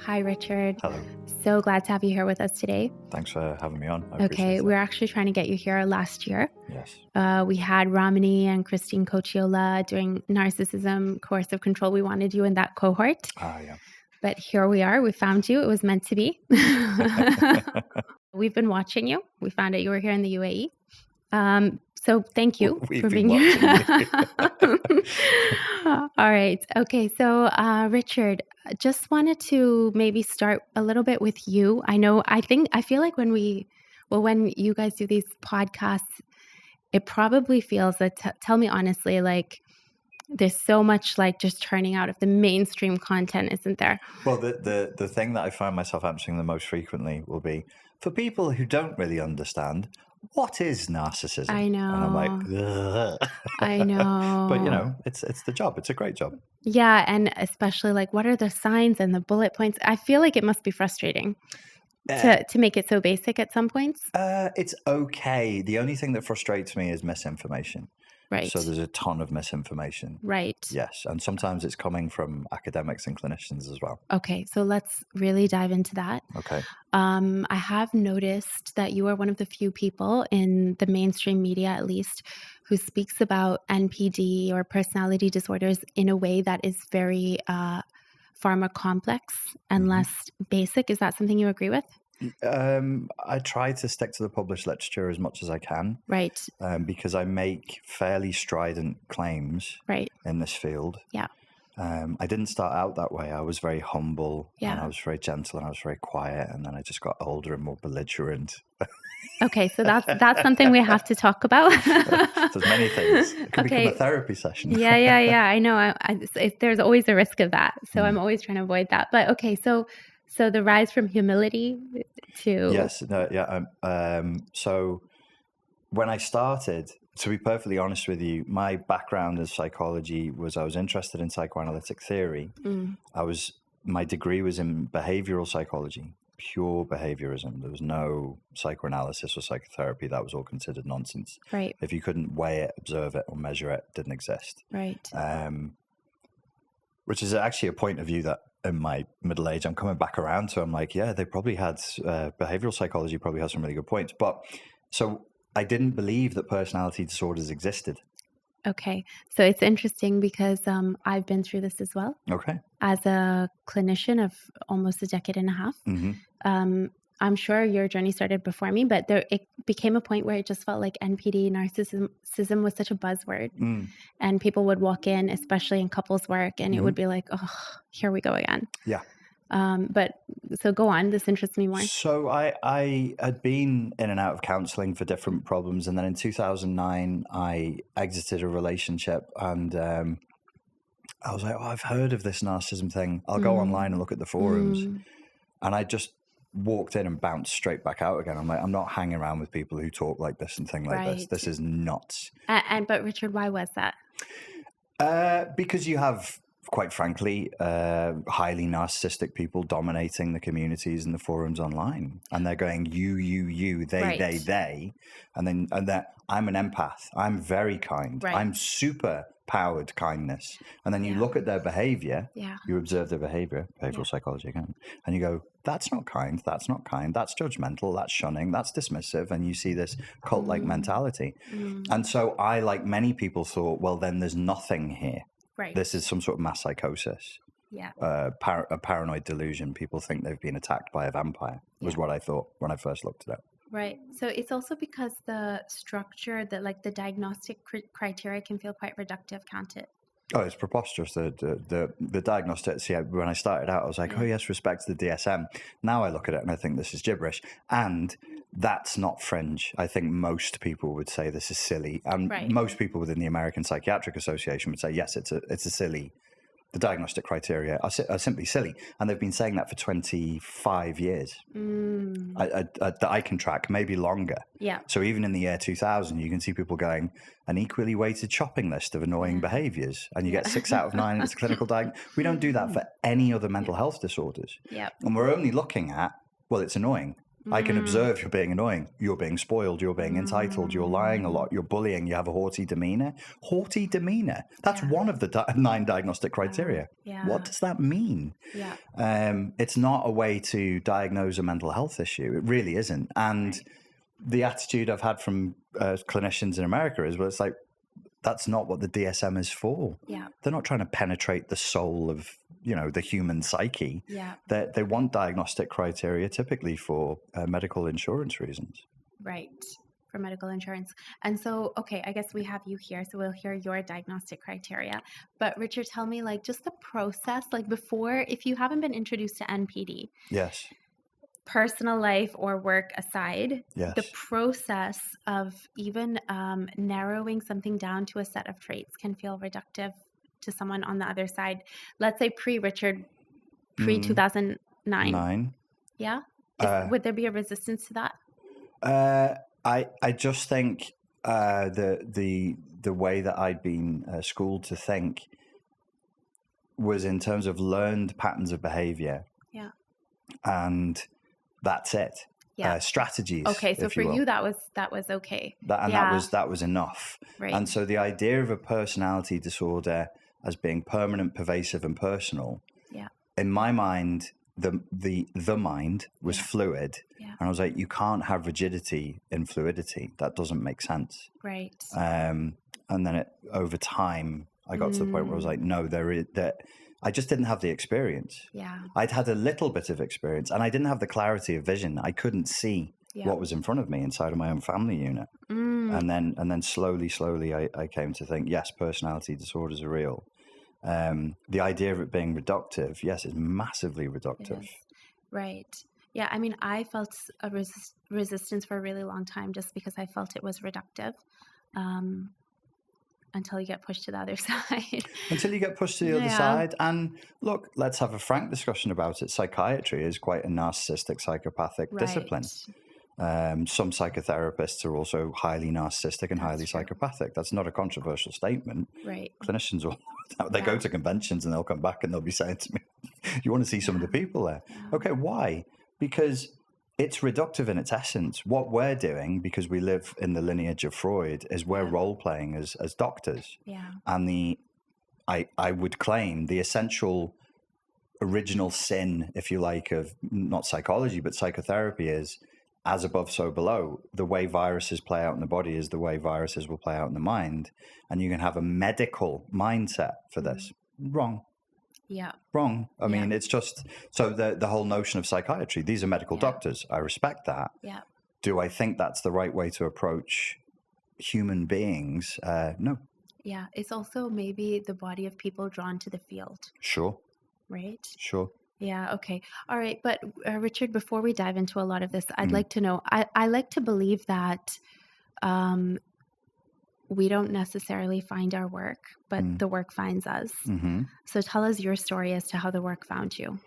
Hi, Richard. Hello. So glad to have you here with us today. Thanks for having me on. I Okay, appreciate we're it. actually trying to get you here last year. Yes. We had Ramani and Christine Cochiola doing narcissism, coercive control. We wanted you in that cohort, Yeah. but here we are. We found you. It was meant to be. We've been watching you. We found out you were here in the UAE. So thank you We've for been being here. watching you. All right. Okay. So, Richard, just wanted to maybe start a little bit with you. I feel like when you guys do these podcasts, it probably feels that, tell me honestly, like there's so much like just turning out of the mainstream content, isn't there? Well, the thing that I find myself answering the most frequently will be, for people who don't really understand, what is narcissism? I know. And I'm like, ugh. I know. But it's the job. It's a great job. Yeah, and especially like what are the signs and the bullet points? I feel like it must be frustrating to make it so basic at some points. It's okay. The only thing that frustrates me is misinformation. Right. So there's a ton of misinformation. Right. Yes. And sometimes it's coming from academics and clinicians as well. Okay, so let's really dive into that. Okay. I have noticed that you are one of the few people in the mainstream media, at least, who speaks about NPD or personality disorders in a way that is very far more complex and less basic. Is that something you agree with? I try to stick to the published literature as much as I can. Right. Because I make fairly strident claims Right. in this field. Yeah. I didn't start out that way. I was very humble and Yeah. I was very gentle and I was very quiet, and then I just got older and more belligerent. Okay, so that's something we have to talk about. There's many things. It could become a therapy session. Yeah. I know. There's always a risk of that, so I'm always trying to avoid that. But okay, so the rise from humility to Yes. No. Yeah. So when I started, to be perfectly honest with you, my background in psychology was I was interested in psychoanalytic theory. My degree was in behavioral psychology, pure behaviorism. There was no psychoanalysis or psychotherapy. That was all considered nonsense. Right. If you couldn't weigh it, observe it, or measure it, it didn't exist. Right. Which is actually a point of view that in my middle age I'm coming back around to. I'm like, yeah, they probably had behavioral psychology probably has some really good points. But so I didn't believe that personality disorders existed. Okay. So it's interesting because I've been through this as well. Okay. As a clinician of almost a decade and a half. I'm sure your journey started before me, but it became a point where it just felt like NPD, narcissism was such a buzzword. And people would walk in, especially in couples work, and it would be like, oh, here we go again. Yeah. But so go on. This interests me more. So I had been in and out of counseling for different problems. And then in 2009, I exited a relationship, and I was like, oh, I've heard of this narcissism thing. I'll go online and look at the forums. And I just walked in and bounced straight back out again. I'm like, I'm not hanging around with people who talk like this and thing like this. This is nuts. But Richard, why was that? Because you have, quite frankly, highly narcissistic people dominating the communities and the forums online, and they're going you, they, and then I'm an empath. I'm very kind. Right. I'm super powered kindness, and then you look at their behavior. You observe their behavior, behavioral psychology again, and you go, that's not kind. That's not kind. That's judgmental. That's shunning. That's dismissive. And you see this cult-like mentality, and so I, like many people, thought, well, then there's nothing here. Right. This is some sort of mass psychosis, a paranoid delusion. People think they've been attacked by a vampire, was what I thought when I first looked it up. Right. So it's also because the structure, the diagnostic criteria can feel quite reductive, can't it? Oh, it's preposterous. The diagnostic, see, when I started out, I was like, oh, yes, respect to the DSM. Now I look at it and I think this is gibberish. And that's not fringe. I think most people would say this is silly. And most people within the American Psychiatric Association would say, yes, it's a silly. The diagnostic criteria are simply silly. And they've been saying that for 25 years. That I can track, maybe longer. Yeah. So even in the year 2000, you can see people going, an equally weighted shopping list of annoying behaviors. And you get 6 out of 9 and it's a clinical diagnosis. We don't do that for any other mental health disorders. Yeah. And we're only looking at, well, it's annoying. I can Mm. observe you're being annoying, you're being spoiled, you're being entitled, you're lying a lot, you're bullying, you have a haughty demeanor. Haughty demeanor. That's Yeah. one of the 9 diagnostic criteria. Yeah. What does that mean? Yeah. It's not a way to diagnose a mental health issue. It really isn't. And Right. the attitude I've had from clinicians in America is, well, it's like, that's not what the DSM is for. Yeah. They're not trying to penetrate the soul of, the human psyche. Yeah. They want diagnostic criteria typically for medical insurance reasons. Right. For medical insurance. And so, okay, I guess we have you here, so we'll hear your diagnostic criteria. But Richard, tell me, like, just the process, like before, if you haven't been introduced to NPD, Yes. personal life or work aside, Yes. the process of even narrowing something down to a set of traits can feel reductive to someone on the other side. Let's say pre-Richard, pre-2009. 9. Yeah? Would there be a resistance to that? I just think the way that I'd been schooled to think was in terms of learned patterns of behavior. Yeah. And that's it. Yeah. Strategies. Okay, so for you that was okay. That was enough. Right. And so the idea of a personality disorder as being permanent, pervasive, and personal. Yeah. In my mind, the mind was fluid. Yeah. And I was like, you can't have rigidity in fluidity. That doesn't make sense. Right. And then over time, I got to the point where I was like, no, I just didn't have the experience. Yeah. I'd had a little bit of experience, and I didn't have the clarity of vision. I couldn't see what was in front of me inside of my own family unit. And then slowly, I came to think, yes, personality disorders are real. The idea of it being reductive, yes, is massively reductive. Right. Yeah. I mean, I felt a resistance for a really long time just because I felt it was reductive. Until you get pushed to the other side. Until you get pushed to the other side. And look, let's have a frank discussion about it. Psychiatry is quite a narcissistic, psychopathic discipline. Some psychotherapists are also highly narcissistic and highly psychopathic. That's not a controversial statement. Right. Clinicians they go to conventions and they'll come back and they'll be saying to me, you want to see some of the people there? Yeah. Okay, why? Because it's reductive in its essence. What we're doing, because we live in the lineage of Freud, is we're role-playing as doctors. Yeah. And I would claim the essential original sin, if you like, of not psychology, but psychotherapy is as above, so below. The way viruses play out in the body is the way viruses will play out in the mind. And you can have a medical mindset for this. Wrong. Yeah. Wrong. I mean, it's just, so the whole notion of psychiatry, these are medical doctors. I respect that. Yeah. Do I think that's the right way to approach human beings? No. Yeah. It's also maybe the body of people drawn to the field. Sure. Right? Sure. Yeah. Okay. All right. But Richard, before we dive into a lot of this, I'd like to know, I like to believe that we don't necessarily find our work, but the work finds us. Mm-hmm. So tell us your story as to how the work found you.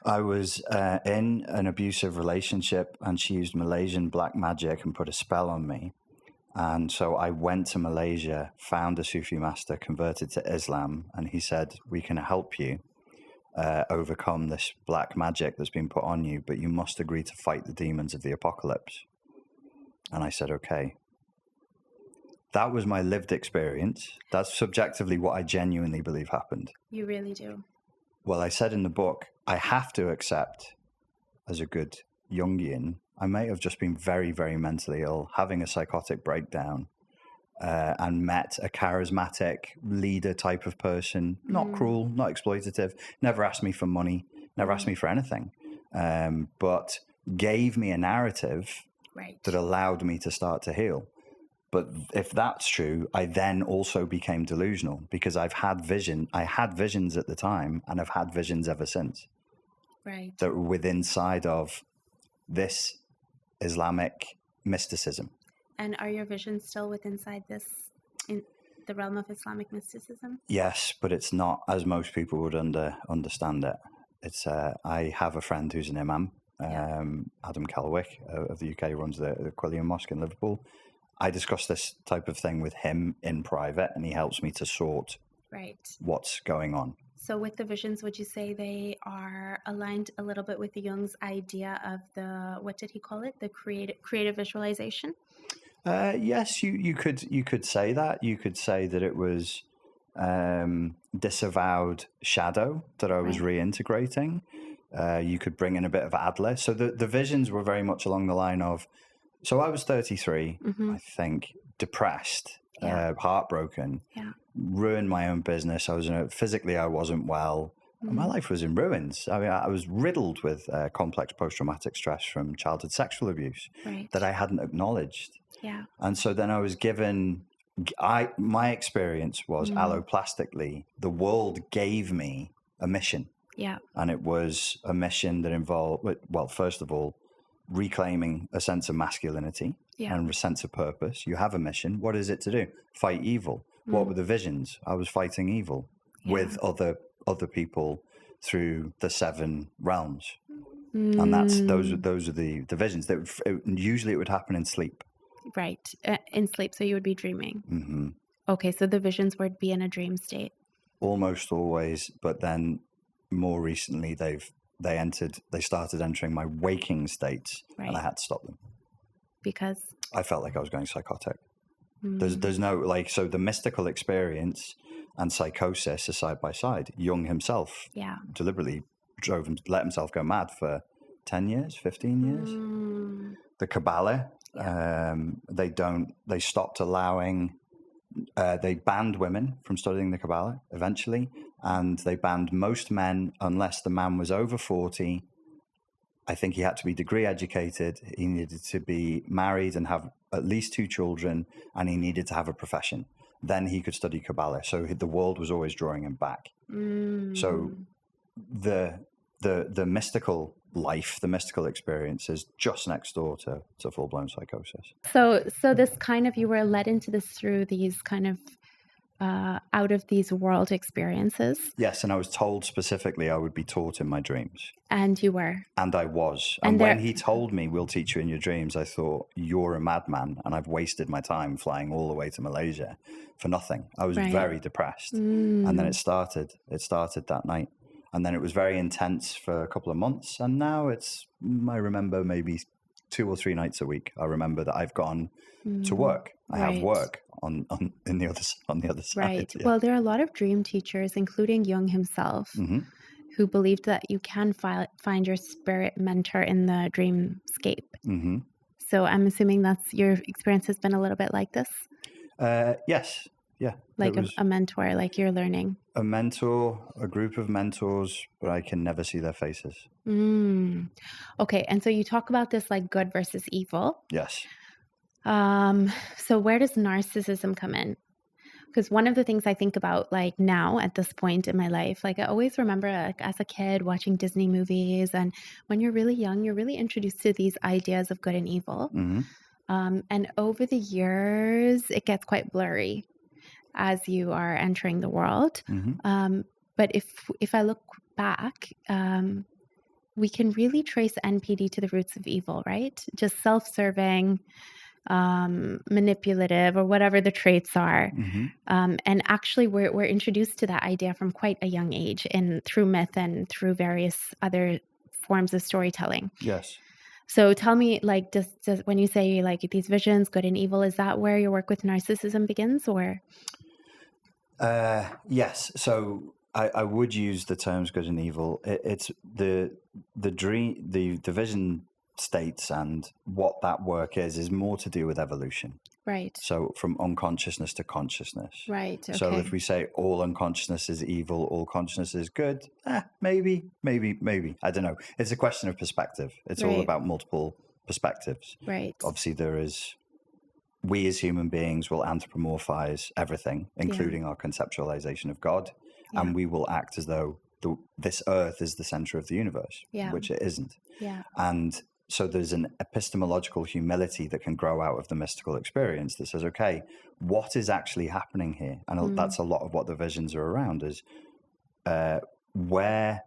I was in an abusive relationship, and she used Malaysian black magic and put a spell on me. And so I went to Malaysia, found a Sufi master, converted to Islam, and he said, we can help you overcome this black magic that's been put on you, but you must agree to fight the demons of the apocalypse. And I said, okay. That was my lived experience. That's subjectively what I genuinely believe happened. You really do. Well, I said in the book, I have to accept, as a good Jungian, I may have just been very, very mentally ill, having a psychotic breakdown, and met a charismatic leader type of person, not cruel, not exploitative, never asked me for money, never asked me for anything, but gave me a narrative that allowed me to start to heal. But if that's true, I then also became delusional because I had visions at the time, and I've had visions ever since. Right. That were within side of this Islamic mysticism. And are your visions still within this, in the realm of Islamic mysticism? Yes, but it's not as most people would understand it. It's I have a friend who's an imam, Adam Kelwick of the UK, runs the Quilliam Mosque in Liverpool. I discuss this type of thing with him in private, and he helps me to sort what's going on. So with the visions, would you say they are aligned a little bit with Jung's idea of the, what did he call it? The creative visualization? Yes, you could say that. You could say that it was disavowed shadow that I was Right. reintegrating. You could bring in a bit of Adler. So the visions were very much along the line of, so I was 33, Mm-hmm. I think, depressed, Yeah. heartbroken, Yeah. ruined my own business. Physically, I wasn't well. My life was in ruins. I mean, I was riddled with complex post-traumatic stress from childhood sexual abuse Right. that I hadn't acknowledged. Yeah. And so then I was given, my experience was alloplastically, the world gave me a mission. Yeah. And it was a mission that involved, well, first of all, reclaiming a sense of masculinity Yeah. and a sense of purpose. You have a mission. What is it to do? Fight evil. What were the visions? I was fighting evil with other people through the 7 realms. And those are the visions. Usually it would happen in sleep. Right. In sleep, so you would be dreaming. Mm-hmm. Okay, so the visions would be in a dream state. Almost always, but then more recently they started entering my waking states, and I had to stop them because I felt like I was going psychotic. There's no so the mystical experience and psychosis are side by side. Jung himself deliberately let himself go mad for 10 years, 15 years. The Kabbalah, they stopped allowing, they banned women from studying the Kabbalah eventually, and they banned most men unless the man was over 40. I think he had to be degree educated, he needed to be married and have at least 2 children, and he needed to have a profession. Then he could study Kabbalah. So the world was always drawing him back. So the mystical life, the mystical experience is just next door to full-blown psychosis. So this kind of, you were led into this through these kind of out of these world experiences. Yes, and I was told specifically I would be taught in my dreams. And you were. And I was. And when he told me, we'll teach you in your dreams, I thought, you're a madman, and I've wasted my time flying all the way to Malaysia for nothing. I was very depressed. And then it started that night. And then it was very intense for a couple of months. And now I remember maybe 2 or 3 nights a week. I remember that I've gone to work. I have work on the other side. Right. Yeah. Well, there are a lot of dream teachers, including Jung himself, who believed that you can find your spirit mentor in the dreamscape. So I'm assuming that's your experience has been a little bit like this? Yes. Yeah. Like a mentor, like you're learning. A mentor, a group of mentors, but I can never see their faces. Okay. And so you talk about this like good versus evil. Yes. So where does narcissism come in? Because one of the things I think about like now at this point in my life, like I always remember like as a kid watching Disney movies, and when you're really young, you're really introduced to these ideas of good and evil. And over the years, it gets quite blurry as you are entering the world. But if I look back, we can really trace NPD to the roots of evil, right? Just self-serving, manipulative, or whatever the traits are. And actually we're introduced to that idea from quite a young age through myth and through various other forms of storytelling. Yes. So tell me, like, does when you say like these visions, good and evil, is that where your work with narcissism begins, or? Yes. So I would use the terms good and evil. It's the dream, the vision states, and what that work is more to do with evolution. Right. So from unconsciousness to consciousness. Right. Okay. So if we say all unconsciousness is evil, all consciousness is good, maybe. I don't know. It's a question of perspective. It's all about multiple perspectives. Right. Obviously we as human beings will anthropomorphize everything, including our conceptualization of God. And we will act as though this earth is the center of the universe, which it isn't. Yeah. And so there's an epistemological humility that can grow out of the mystical experience that says, okay, what is actually happening here? And that's a lot of what the visions are around, is where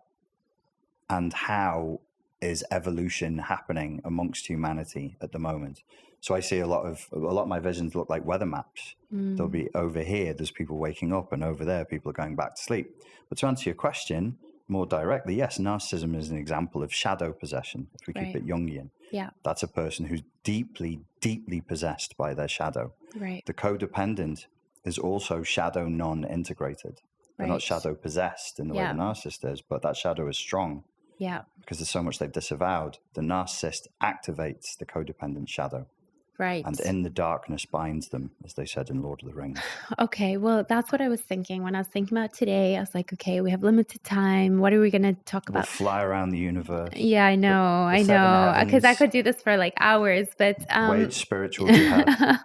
and how is evolution happening amongst humanity at the moment. So I see a lot of my visions look like weather maps. There'll be over here, there's people waking up, and over there, people are going back to sleep. But to answer your question more directly, yes, narcissism is an example of shadow possession, if we keep it Jungian. Yeah. That's a person who's deeply, deeply possessed by their shadow. Right. The codependent is also shadow non-integrated. They're not Right. shadow possessed in the way the narcissist is, but that shadow is strong. Yeah. Because there's so much they've disavowed. The narcissist activates the codependent shadow. Right. And in the darkness binds them, as they said in Lord of the Rings. Okay, well, that's what I was thinking. When I was thinking about today, I was like, okay, we have limited time. What are we going to talk We'll about? fly around the universe. Yeah, I know. Because I could do this for like hours, but wage spiritual jihad.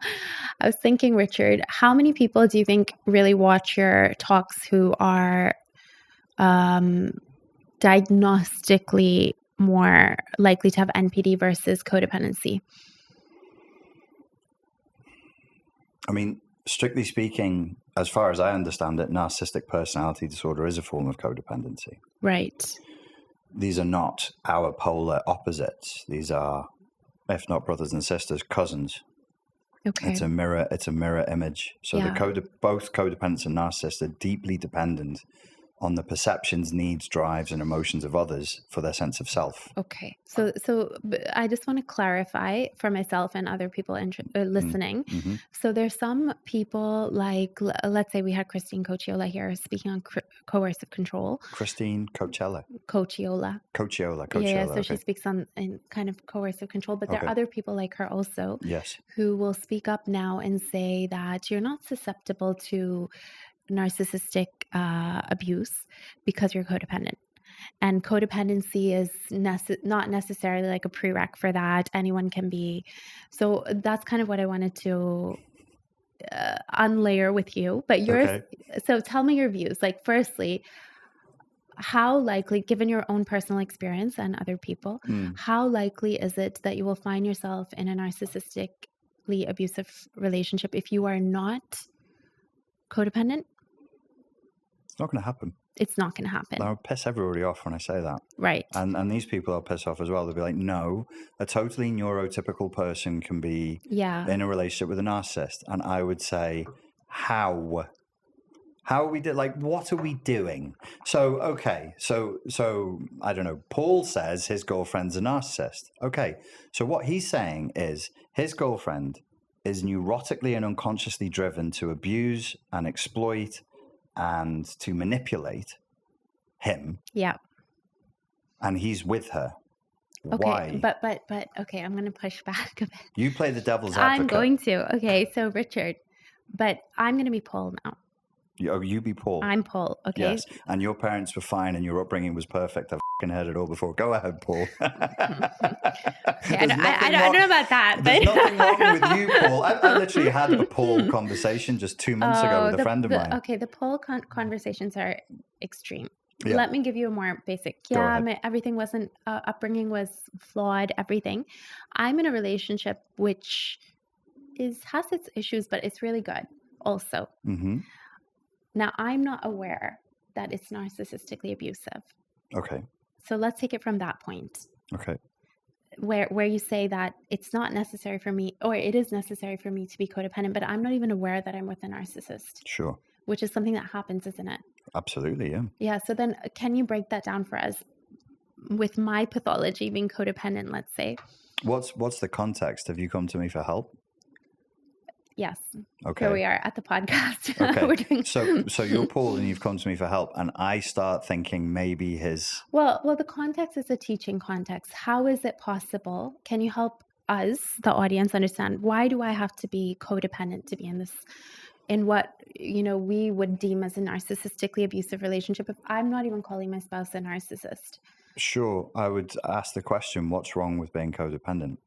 I was thinking, Richard, how many people do you think really watch your talks who are diagnostically more likely to have NPD versus codependency? I mean, strictly speaking, as far as I understand it, narcissistic personality disorder is a form of codependency. Right. These are not our polar opposites. These are, if not brothers and sisters, cousins. Okay. It's a mirror image. So both codependents and narcissists are deeply dependent on the perceptions, needs, drives, and emotions of others for their sense of self. Okay. So I just want to clarify for myself and other people listening. Mm-hmm. So there's some people like, let's say we had Christine Cocciola here speaking on coercive control. Christine Cocciola. Cocciola. Yeah, so she speaks on in kind of coercive control, but there are other people like her also. Yes. Who will speak up now and say that you're not susceptible to narcissistic abuse because you're codependent. And codependency is not necessarily like a prereq for that. Anyone can be. So that's kind of what I wanted to unlayer with you. But yours, so tell me your views. Like, firstly, how likely, given your own personal experience and other people, how likely is it that you will find yourself in a narcissistically abusive relationship if you are not codependent? It's not going to happen. It's not going to happen. I'll piss everybody off when I say that. Right. And these people I'll piss off as well. They'll be like, no, a totally neurotypical person can be in a relationship with a narcissist. And I would say, how? How are we what are we doing? So, okay. So I don't know. Paul says his girlfriend's a narcissist. Okay. So what he's saying is his girlfriend is neurotically and unconsciously driven to abuse and exploit and to manipulate him. Yeah. And he's with her. Okay, Why? But okay, I'm going to push back a bit. You play the devil's advocate. I'm going to. Okay, so Richard, but I'm going to be Paul now. You be Paul. I'm Paul, okay? Yes, and your parents were fine and your upbringing was perfect. I've heard it all before. Go ahead, Paul. Okay, I don't know about that. There's nothing wrong with you, Paul. I literally had a Paul conversation just 2 months ago with a friend of mine. Okay, the Paul conversations are extreme. Yeah. Let me give you a more basic. Everything wasn't, upbringing was flawed, everything. I'm in a relationship which has its issues, but it's really good also. Mm-hmm. Now, I'm not aware that it's narcissistically abusive. Okay. So let's take it from that point. Okay. Where you say that it's not necessary for me, or it is necessary for me to be codependent, but I'm not even aware that I'm with a narcissist. Sure. Which is something that happens, isn't it? Absolutely, yeah. Yeah, so then can you break that down for us? With my pathology being codependent, let's say. What's the context? Have you come to me for help? Yes. Okay. Here we are at the podcast. Okay. We're doing... So you're Paul and you've come to me for help, and I start thinking maybe his... Well, the context is a teaching context. How is it possible? Can you help us, the audience, understand why do I have to be codependent to be in what, we would deem as a narcissistically abusive relationship if I'm not even calling my spouse a narcissist? Sure. I would ask the question, what's wrong with being codependent?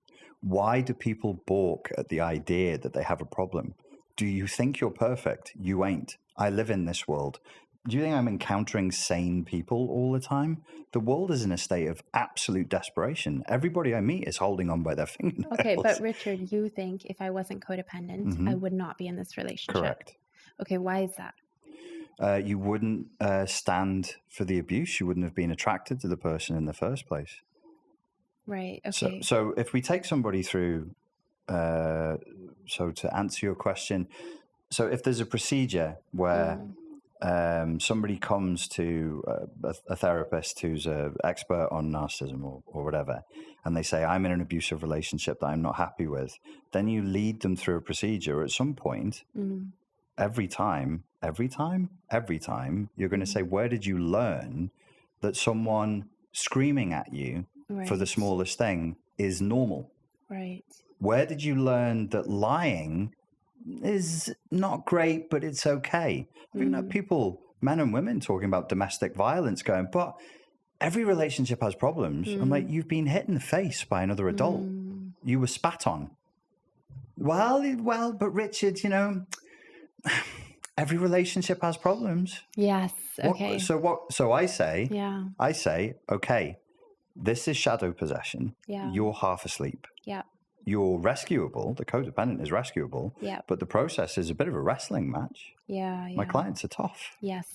Why do people balk at the idea that they have a problem? Do you think you're perfect? You ain't. I live in this world. Do you think I'm encountering sane people all the time? The world is in a state of absolute desperation. Everybody I meet is holding on by their fingernails. Okay, but Richard, you think if I wasn't codependent, I would not be in this relationship? Correct. Okay, why is that? You wouldn't stand for the abuse. You wouldn't have been attracted to the person in the first place. Right. So, Okay. so if we take somebody through, so to answer your question, so if there's a procedure where somebody comes to a therapist who's an expert on narcissism or whatever, and they say, I'm in an abusive relationship that I'm not happy with, then you lead them through a procedure. At some point, every time, you're going to say, where did you learn that someone screaming at you for the Right. smallest thing is normal? Right. Where did you learn that lying is not great, but it's okay? I think that people, men and women, talking about domestic violence, going, but every relationship has problems. I'm like, you've been hit in the face by another adult. You were spat on. Well, but Richard, you know, every relationship has problems. Yes. Okay. So I say, Yeah. okay, this is shadow possession. Yeah. You're half asleep. Yeah. You're rescuable. The codependent is rescuable. Yeah. But the process is a bit of a wrestling match. Yeah. My clients are tough. Yes.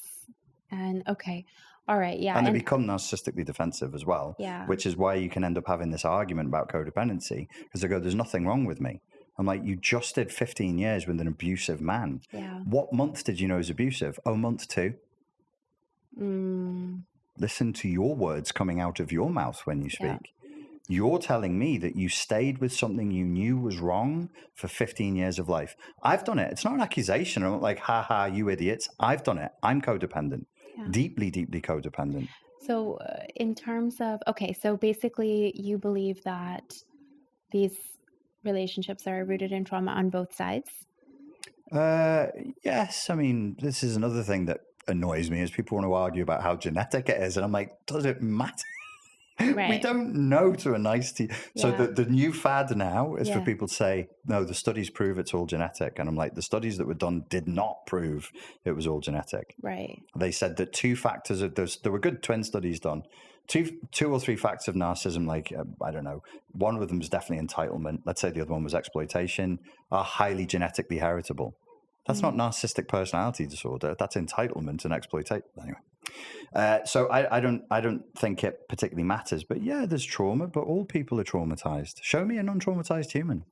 And okay. All right. Yeah. And they become narcissistically defensive as well. Yeah. Which is why you can end up having this argument about codependency, because they go, there's nothing wrong with me. I'm like, you just did 15 years with an abusive man. Yeah. What month did you know is abusive? Oh, month 2. Listen to your words coming out of your mouth when you speak. Yeah. You're telling me that you stayed with something you knew was wrong for 15 years of life. I've done it. It's not an accusation. I'm not like, ha, you idiots. I've done it. I'm codependent. Yeah. Deeply, deeply codependent. So in terms of, okay, so basically you believe that these relationships are rooted in trauma on both sides? Yes. I mean, this is another thing that annoys me is people want to argue about how genetic it is. And I'm like, does it matter? Right. We don't know to a nicety. So the new fad now is for people to say, no, the studies prove it's all genetic. And I'm like, the studies that were done did not prove it was all genetic. Right. They said that 2 factors of those, there were good twin studies done. Two or three facts of narcissism, like, I don't know, one of them was definitely entitlement. Let's say the other one was exploitation, are highly genetically heritable. That's not narcissistic personality disorder. That's entitlement and exploitation. Anyway, so I don't think it particularly matters. But yeah, there's trauma, but all people are traumatized. Show me a non-traumatized human.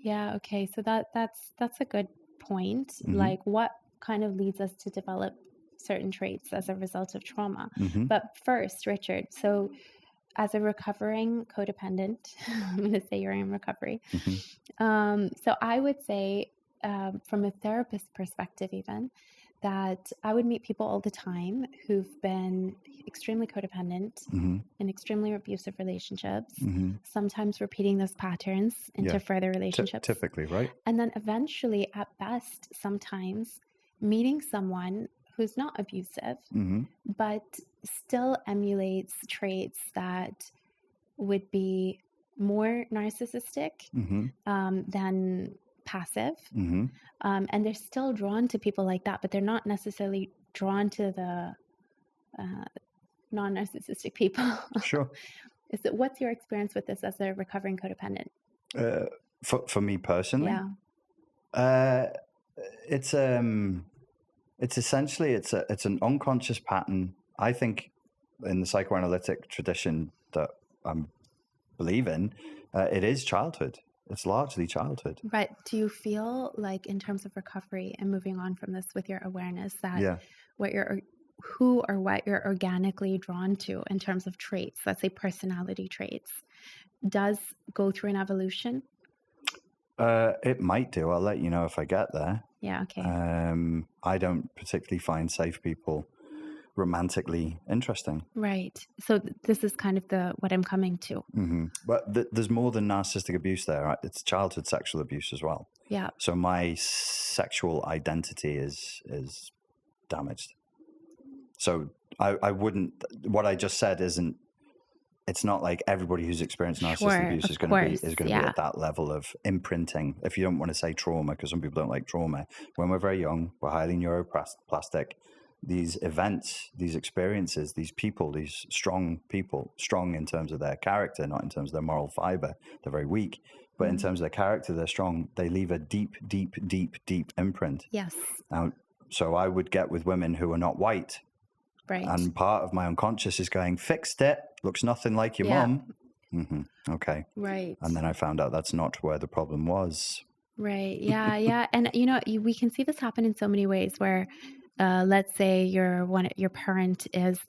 Yeah. Okay. So that's a good point. Like, what kind of leads us to develop certain traits as a result of trauma? But first, Richard, so as a recovering codependent, I'm going to say you're in recovery. So I would say, from a therapist perspective even, that I would meet people all the time who've been extremely codependent in extremely abusive relationships, sometimes repeating those patterns into further relationships. Typically, right? And then eventually, at best, sometimes meeting someone who's not abusive, but still emulates traits that would be more narcissistic than passive. And they're still drawn to people like that, but they're not necessarily drawn to the non-narcissistic people. Sure. What's your experience with this as a recovering codependent? For me personally? Yeah. It's essentially it's an unconscious pattern. I think in the psychoanalytic tradition that I believe in, it is childhood. It's largely childhood. But do you feel like, in terms of recovery and moving on from this with your awareness, that what you're organically drawn to in terms of traits, let's say personality traits, does go through an evolution? It might do. I'll let you know if I get there. Yeah, okay. I don't particularly find safe people romantically interesting. Right. So this is kind of what I'm coming to. But there's more than narcissistic abuse there. Right? It's childhood sexual abuse as well. Yeah. So my sexual identity is damaged. So I wouldn't. What I just said isn't. It's not like everybody who's experienced narcissistic abuse is going to be at that level of imprinting. If you don't want to say trauma, because some people don't like trauma. When we're very young, we're highly neuroplastic. These events, these experiences, these people, these strong people, strong in terms of their character, not in terms of their moral fiber. They're very weak, but in terms of their character, they're strong. They leave a deep, deep, deep, deep imprint. Yes. Now, so I would get with women who are not white. Right. And part of my unconscious is going, fixed it. Looks nothing like your mum. Okay. Right. And then I found out that's not where the problem was. Right. Yeah. Yeah. And we can see this happen in so many ways where, let's say your parent is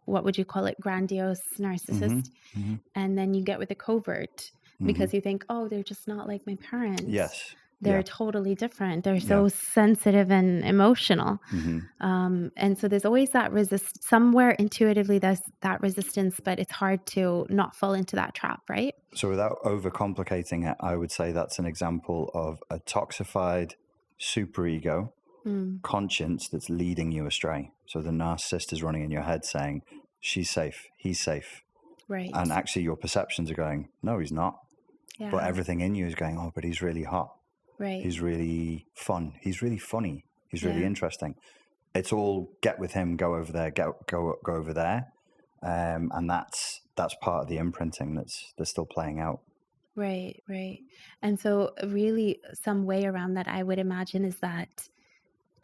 what would you call it? Grandiose hmm narcissist. hmm And then you get with the covert hmm because you think, oh, they're just not like my parents. Yes. They're Yeah. totally different. They're Yeah. so sensitive and emotional. hmm And so there's always that somewhere intuitively there's that resistance, but it's hard to not fall into that trap, right? So without overcomplicating it, I would say that's an example of a toxified superego Mm, conscience that's leading you astray. So the narcissist is running in your head saying, she's safe, he's safe. right. And actually your perceptions are going, no, he's not. Yeah. But everything in you is going, oh, but he's really hot. Right. He's really fun. He's really funny. He's really Yeah. interesting. It's all get with him, go over there, go over there. And that's part of the imprinting that's still playing out. Right, right. And so really some way around that I would imagine is that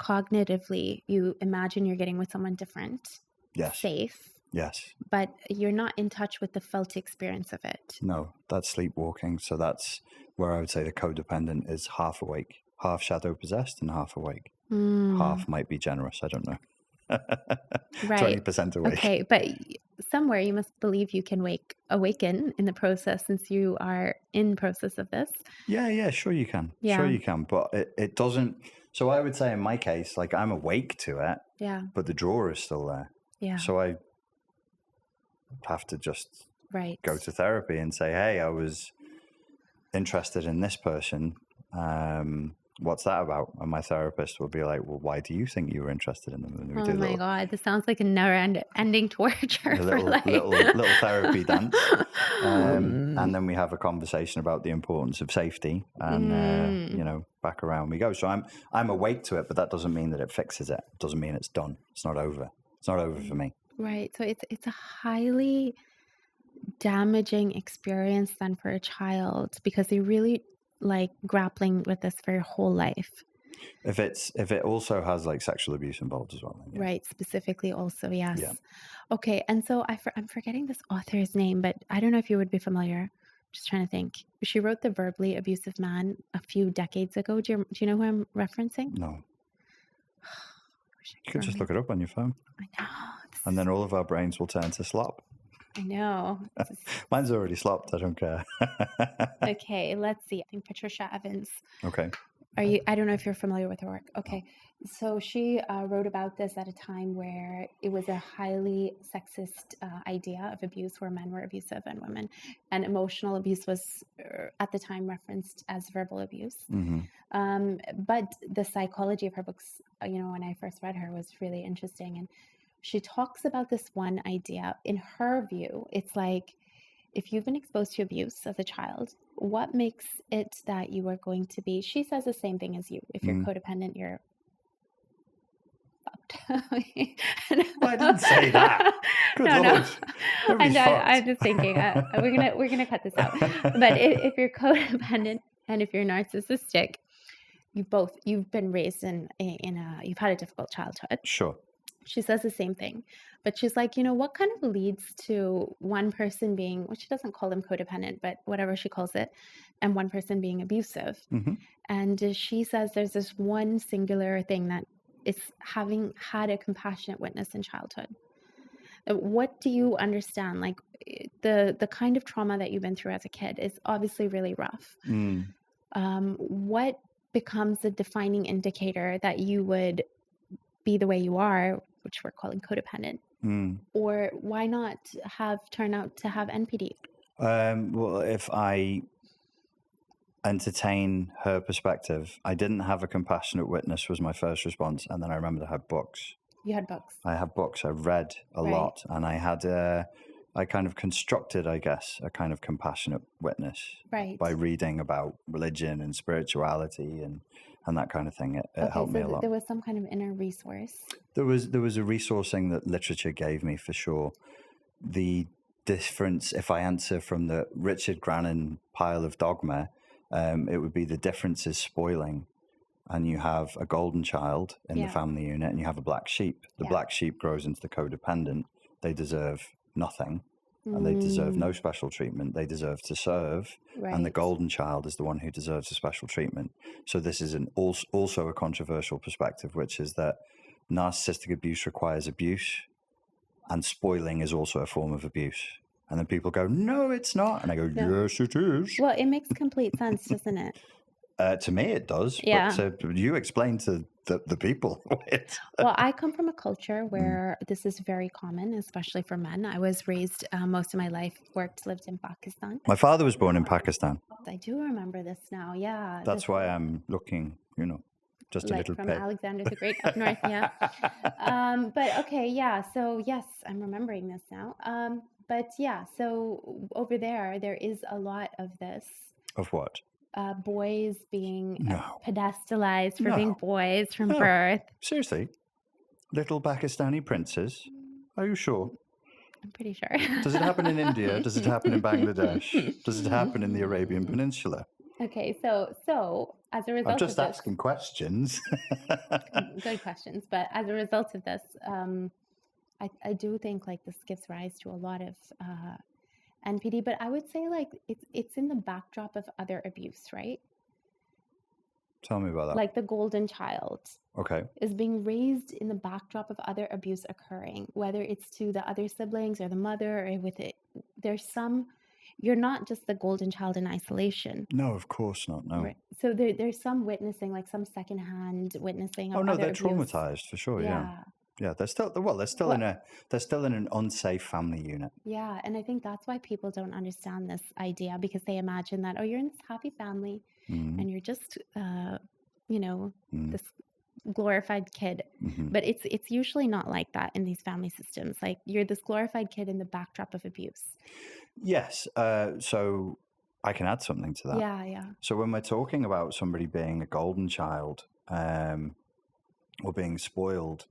cognitively you imagine you're getting with someone different, Yes. safe, Yes. but you're not in touch with the felt experience of it. No, that's sleepwalking. So that's where I would say the codependent is half awake, half shadow possessed and half awake. Half might be generous. I don't know. Right. 20% awake. Okay, but somewhere you must believe you can awaken in the process since you are in process of this. Yeah, sure you can. Yeah. Sure you can. But it doesn't. So I would say in my case, like I'm awake to it, Yeah. but the drawer is still there. Yeah. So I have to just Right. go to therapy and say, hey, I was interested in this person. What's that about? And my therapist will be like, well, why do you think you were interested in them? And we Oh do my God, this sounds like a never-ending torture. a little therapy dance. And then we have a conversation about the importance of safety and, back around we go. So I'm awake to it, but that doesn't mean that it fixes it. It doesn't mean it's done. It's not over. It's not over for me. Right. So it's a highly damaging experience then for a child because they really like grappling with this for your whole life. If it also has like sexual abuse involved as well. Then, yeah. Right. Specifically also, yes. Yeah. Okay. And so I'm forgetting this author's name, but I don't know if you would be familiar. Just trying to think. She wrote The Verbally Abusive Man a few decades ago. Do you know who I'm referencing? No. You could just look it up on your phone. I know. And then all of our brains will turn to slop. I know. Mine's already slopped. I don't care. Okay, let's see. I think Patricia Evans. Okay. I don't know if you're familiar with her work. Okay. So she wrote about this at a time where it was a highly sexist idea of abuse where men were abusive and women. And emotional abuse was at the time referenced as verbal abuse. Mm-hmm. But the psychology of her books, when I first read her was really interesting. And she talks about this one idea. In her view, it's like, if you've been exposed to abuse as a child, what makes it that you are going to be? She says the same thing as you. If you're codependent, you're fucked. Well, I didn't say that. Good Lord. I'm just thinking we're gonna cut this out. But if you're codependent and if you're narcissistic, you've been raised you've had a difficult childhood. Sure. She says the same thing, but she's like, what kind of leads to one person being, well, she doesn't call them codependent, but whatever she calls it, and one person being abusive. Mm-hmm. And she says there's this one singular thing that is having had a compassionate witness in childhood. What do you understand? Like the kind of trauma that you've been through as a kid is obviously really rough. What becomes the defining indicator that you would be the way you are, which we're calling codependent, or why not turn out to have NPD? Well, if I entertain her perspective, I didn't have a compassionate witness was my first response, and then I remembered I had books. You had books. I had books. I read a lot, and I had I kind of constructed, I guess, a kind of compassionate witness by reading about religion and spirituality and that kind of thing. It helped me a lot. There was some kind of inner resource. There was a resourcing that literature gave me for sure. The difference, if I answer from the Richard Grannon pile of dogma, it would be the difference is spoiling. And you have a golden child in the family unit and you have a black sheep. The black sheep grows into the codependent. They deserve nothing. and they deserve no special treatment. They deserve to serve, and the Right. golden child is the one who deserves a special treatment. So this is also a controversial perspective, which is that narcissistic abuse requires abuse, and spoiling is also a form of abuse. And then people go, no, it's not. And I go, yes, it is. Well, it makes complete sense, doesn't it? To me, it does. Yeah. But you explain to the people. Well, I come from a culture where this is very common, especially for men. I was raised most of my life, lived in Pakistan. My father was born in Pakistan. I do remember this now. Yeah. That's why I'm looking, just a like little from bit. Alexander the Great up north, yeah. But okay, yeah. So yes, I'm remembering this now. But yeah, so over there is a lot of this. Of what? Boys being No. pedestalized for No. being boys from No. birth. Seriously? Little Pakistani princes? Are you sure? I'm pretty sure. Does it happen in India? Does it happen in Bangladesh? Does it happen in the Arabian Peninsula? Okay, so as a result I'm just of this, asking questions. good questions. But as a result of this, I do think like this gives rise to a lot of NPD. But I would say like it's in the backdrop of other abuse, right? Tell me about that. Like the golden child Okay. is being raised in the backdrop of other abuse occurring, whether it's to the other siblings or the mother or with it. You're not just the golden child in isolation. No, of course not. No. Right. So there's some witnessing, like some secondhand witnessing of Oh no, other they're abuse. traumatized for sure. Yeah. They're still in an unsafe family unit. Yeah, and I think that's why people don't understand this idea, because they imagine that, oh, you're in this happy family and you're just this glorified kid. But it's usually not like that in these family systems. Like you're this glorified kid in the backdrop of abuse. Yes. So I can add something to that. Yeah. So when we're talking about somebody being a golden child or being spoiled,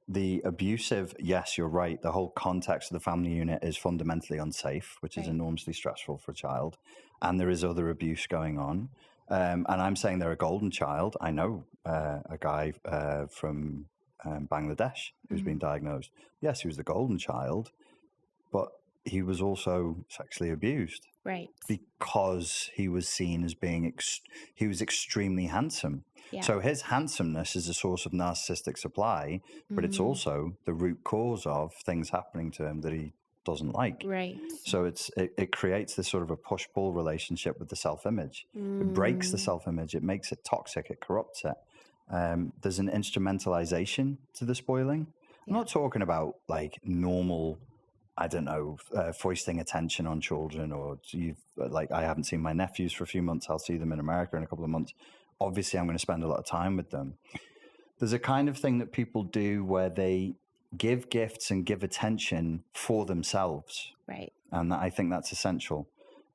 the abusive, yes, you're right. The whole context of the family unit is fundamentally unsafe, which is enormously stressful for a child. And there is other abuse going on. And I'm saying they're a golden child. I know a guy from Bangladesh who's been diagnosed. Yes, he was the golden child, but he was also sexually abused. Right. Because he was seen as being, he was extremely handsome. Yeah. So his handsomeness is a source of narcissistic supply, but it's also the root cause of things happening to him that he doesn't like. Right. So it creates this sort of a push-pull relationship with the self-image. It breaks the self-image. It makes it toxic. It corrupts it. There's an instrumentalization to the spoiling. I'm not talking about like normal, I don't know, foisting attention on children, or I haven't seen my nephews for a few months. I'll see them in America in a couple of months. Obviously, I'm going to spend a lot of time with them. There's a kind of thing that people do where they give gifts and give attention for themselves. Right. And I think that's essential.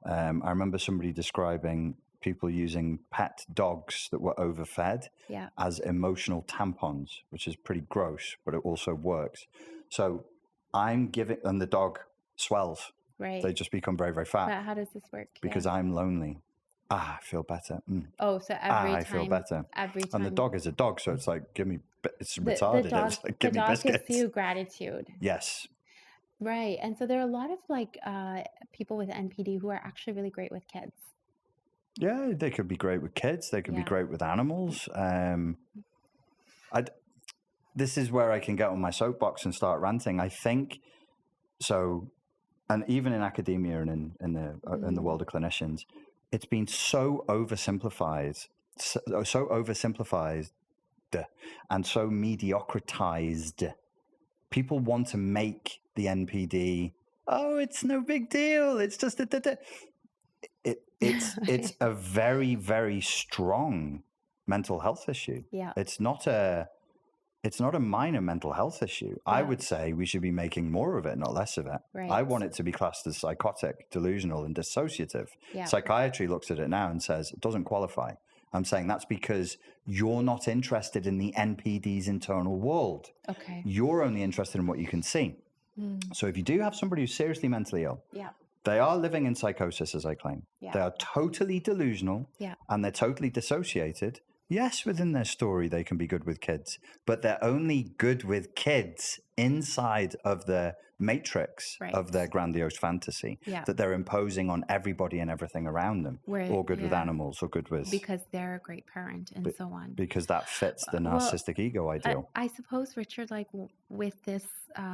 I remember somebody describing people using pet dogs that were overfed as emotional tampons, which is pretty gross, but it also works. So I'm giving, and the dog swells. Right. They just become very, very fat. But how does this work? Because I'm lonely. I feel better. Oh, so every time. I feel better. Every time. And the dog is a dog, so it's like, it's retarded. It's like, give me biscuits. The dog gives you gratitude. Yes. Right. And so there are a lot of people with NPD who are actually really great with kids. Yeah, they could be great with kids. They could be great with animals. This is where I can get on my soapbox and start ranting. I think so, and even in academia and in the world of clinicians, it's been so oversimplified and so mediocritized. People want to make the NPD, oh, it's no big deal. It's just it's a very, very strong mental health issue. Yeah. It's not a minor mental health issue. Yeah. I would say we should be making more of it, not less of it. Right. I want it to be classed as psychotic, delusional, and dissociative. Yeah. Psychiatry looks at it now and says it doesn't qualify. I'm saying that's because you're not interested in the NPD's internal world. Okay. You're only interested in what you can see. So if you do have somebody who's seriously mentally ill, they are living in psychosis, as I claim. Yeah. They are totally delusional and they're totally dissociated. Yes, within their story, they can be good with kids, but they're only good with kids inside of the matrix Right. of their grandiose fantasy Yeah. that they're imposing on everybody and everything around them, or good with animals, or good with... Because they're a great parent and so on. Because that fits the narcissistic ego ideal. I suppose, Richard, like with this,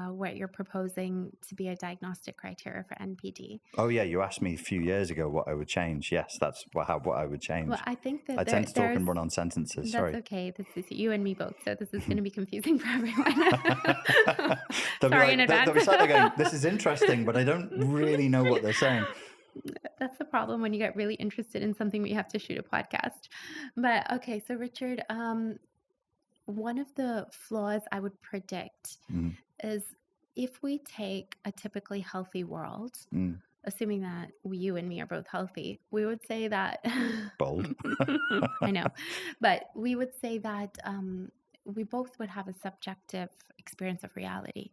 what you're proposing to be a diagnostic criteria for NPD. Oh yeah, you asked me a few years ago what I would change. Yes, that's what I would change. Well, I think that I tend to talk and run on sentences. That's Sorry. okay. This is you and me both, so this is going to be confusing for everyone. Sorry in advance. They'll be sat there going, this is interesting, but I don't really know what they're saying. That's the problem when you get really interested in something, we have to shoot a podcast. But okay, so Richard, one of the flaws I would predict is if we take a typically healthy world, assuming that you and me are both healthy, we would say that... Bold. I know. But we would say that we both would have a subjective experience of reality.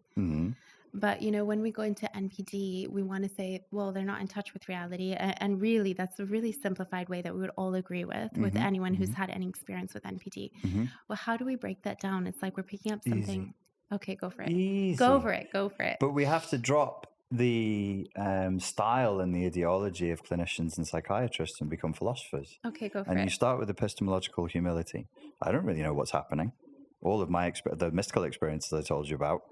But, when we go into NPD, we want to say, well, they're not in touch with reality. And really, that's a really simplified way that we would all agree with anyone who's had any experience with NPD. Well, how do we break that down? It's like we're picking up something. Easy. Okay, go for it. Easy. Go for it. But we have to drop the style and the ideology of clinicians and psychiatrists and become philosophers. Okay, go for it. And you start with epistemological humility. I don't really know what's happening. All of my the mystical experiences I told you about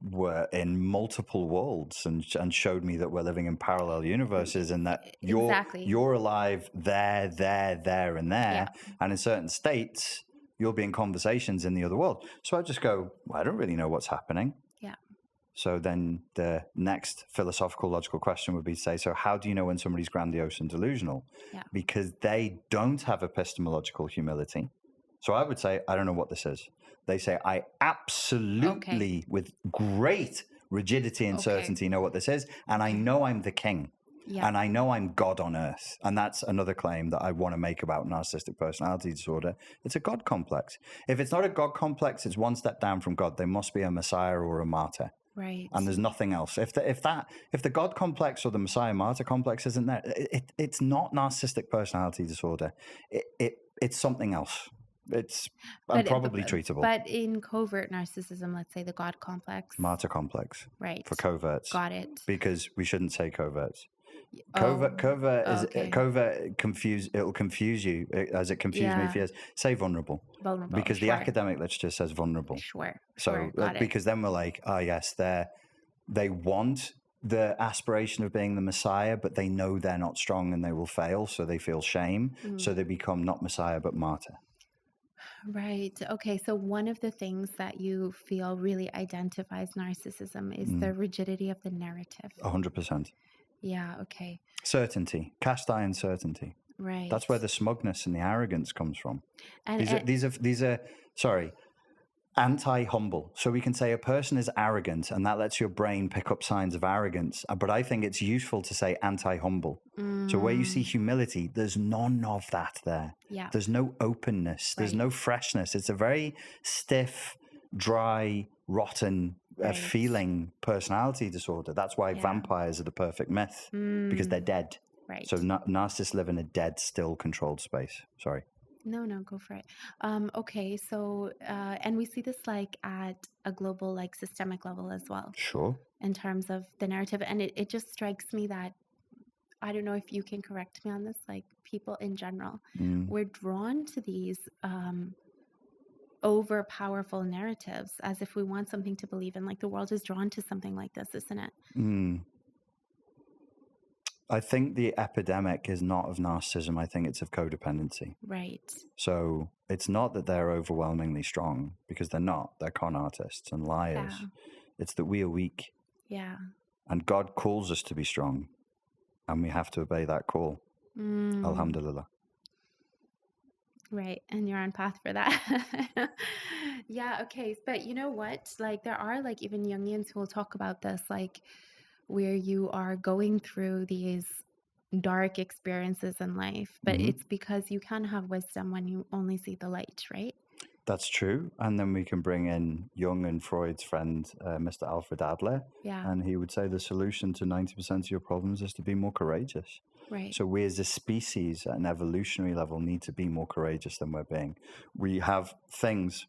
were in multiple worlds and showed me that we're living in parallel universes and that you're alive there, and there. Yeah. And in certain states, you'll be in conversations in the other world. So I just go, I don't really know what's happening. Yeah. So then the next philosophical, logical question would be to say, so how do you know when somebody's grandiose and delusional? Yeah. Because they don't have epistemological humility. So I would say, I don't know what this is. They say, I absolutely, with great rigidity and certainty, know what this is. And I know I'm the king. Yeah. And I know I'm God on earth. And that's another claim that I want to make about narcissistic personality disorder. It's a God complex. If it's not a God complex, it's one step down from God. They must be a Messiah or a martyr. Right. And there's nothing else. If the God complex or the Messiah martyr complex isn't there, it's not narcissistic personality disorder. It's something else. It's probably treatable. But in covert narcissism, let's say the God complex. Martyr complex. Right. For coverts. Got it. Because we shouldn't say coverts. Covert it'll confuse you as it confused me for years. Say vulnerable. Vulnerable. Because the academic literature says vulnerable. Sure. So because then we're like, oh yes, they want the aspiration of being the Messiah, but they know they're not strong and they will fail, so they feel shame. So they become not Messiah but martyr. Right. Okay. So one of the things that you feel really identifies narcissism is the rigidity of the narrative. 100%. Yeah. Okay. Certainty. Cast iron certainty. Right. That's where the smugness and the arrogance comes from. And these are anti-humble. So we can say a person is arrogant, and that lets your brain pick up signs of arrogance. But I think it's useful to say anti-humble. So where you see humility, there's none of that there. Yeah. There's no openness. There's no freshness. It's a very stiff, dry, rotten feeling personality disorder. That's why vampires are the perfect myth, because they're dead. Right. So narcissists live in a dead, still controlled space. Sorry. No, go for it. Okay, so, and we see this like at a global, like systemic level as well. Sure. In terms of the narrative. And it just strikes me that, I don't know if you can correct me on this, like people in general, we're drawn to these over-powerful narratives as if we want something to believe in. Like the world is drawn to something like this, isn't it? I think the epidemic is not of narcissism. I think it's of codependency. Right. So it's not that they're overwhelmingly strong, because they're not. They're con artists and liars. Yeah. It's that we are weak. Yeah. And God calls us to be strong. And we have to obey that call. Alhamdulillah. Right. And you're on path for that. Yeah. Okay. But you know what? Like there are like even Jungians who will talk about this, like where you are going through these dark experiences in life, but it's because you can have wisdom when you only see the light, right? That's true. And then we can bring in Jung and Freud's friend, Mr. Alfred Adler. Yeah. And he would say the solution to 90% of your problems is to be more courageous. Right. So we as a species at an evolutionary level need to be more courageous than we're being. We have things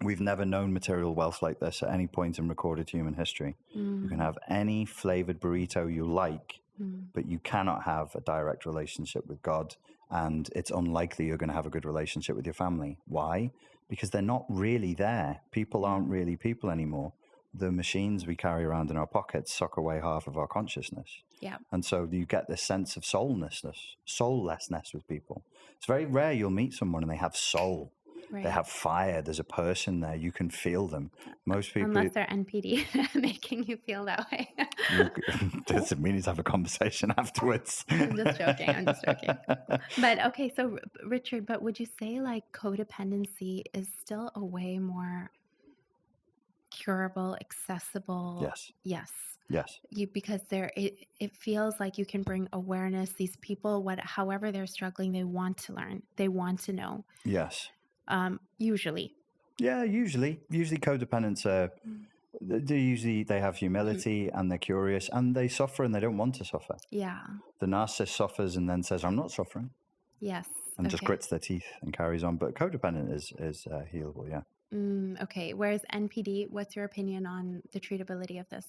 We've never known material wealth like this at any point in recorded human history. You can have any flavored burrito you like, but you cannot have a direct relationship with God. And it's unlikely you're going to have a good relationship with your family. Why? Because they're not really there. People aren't really people anymore. The machines we carry around in our pockets suck away half of our consciousness. Yeah. And so you get this sense of soullessness with people. It's very rare you'll meet someone and they have soul. Right. They have fire. There's a person there. You can feel them. Most people... Unless they're NPD making you feel that way. Doesn't mean to have a conversation afterwards. I'm just joking. But okay, so Richard, but would you say like codependency is still a way more curable, accessible? Yes. Because it feels like you can bring awareness. These people, however they're struggling, they want to learn. They want to know. Yes. Usually. Yeah, usually codependents they have humility and they're curious and they suffer and they don't want to suffer. Yeah. The narcissist suffers and then says, "I'm not suffering." Yes. And just grits their teeth and carries on. But codependent is healable. Yeah. Okay. Whereas NPD, what's your opinion on the treatability of this?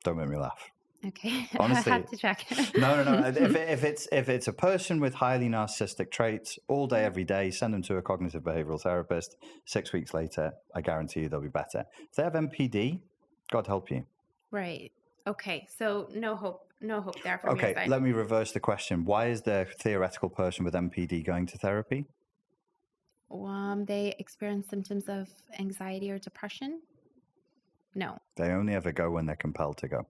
Don't make me laugh. Okay. Honestly, I have to check. No. If it's a person with highly narcissistic traits, all day, every day, send them to a cognitive behavioral therapist. 6 weeks later, I guarantee you they'll be better. If they have NPD, God help you. Right. Okay. So no hope there from your side. Okay. Let me reverse the question. Why is the theoretical person with NPD going to therapy? They experience symptoms of anxiety or depression. No. They only ever go when they're compelled to go.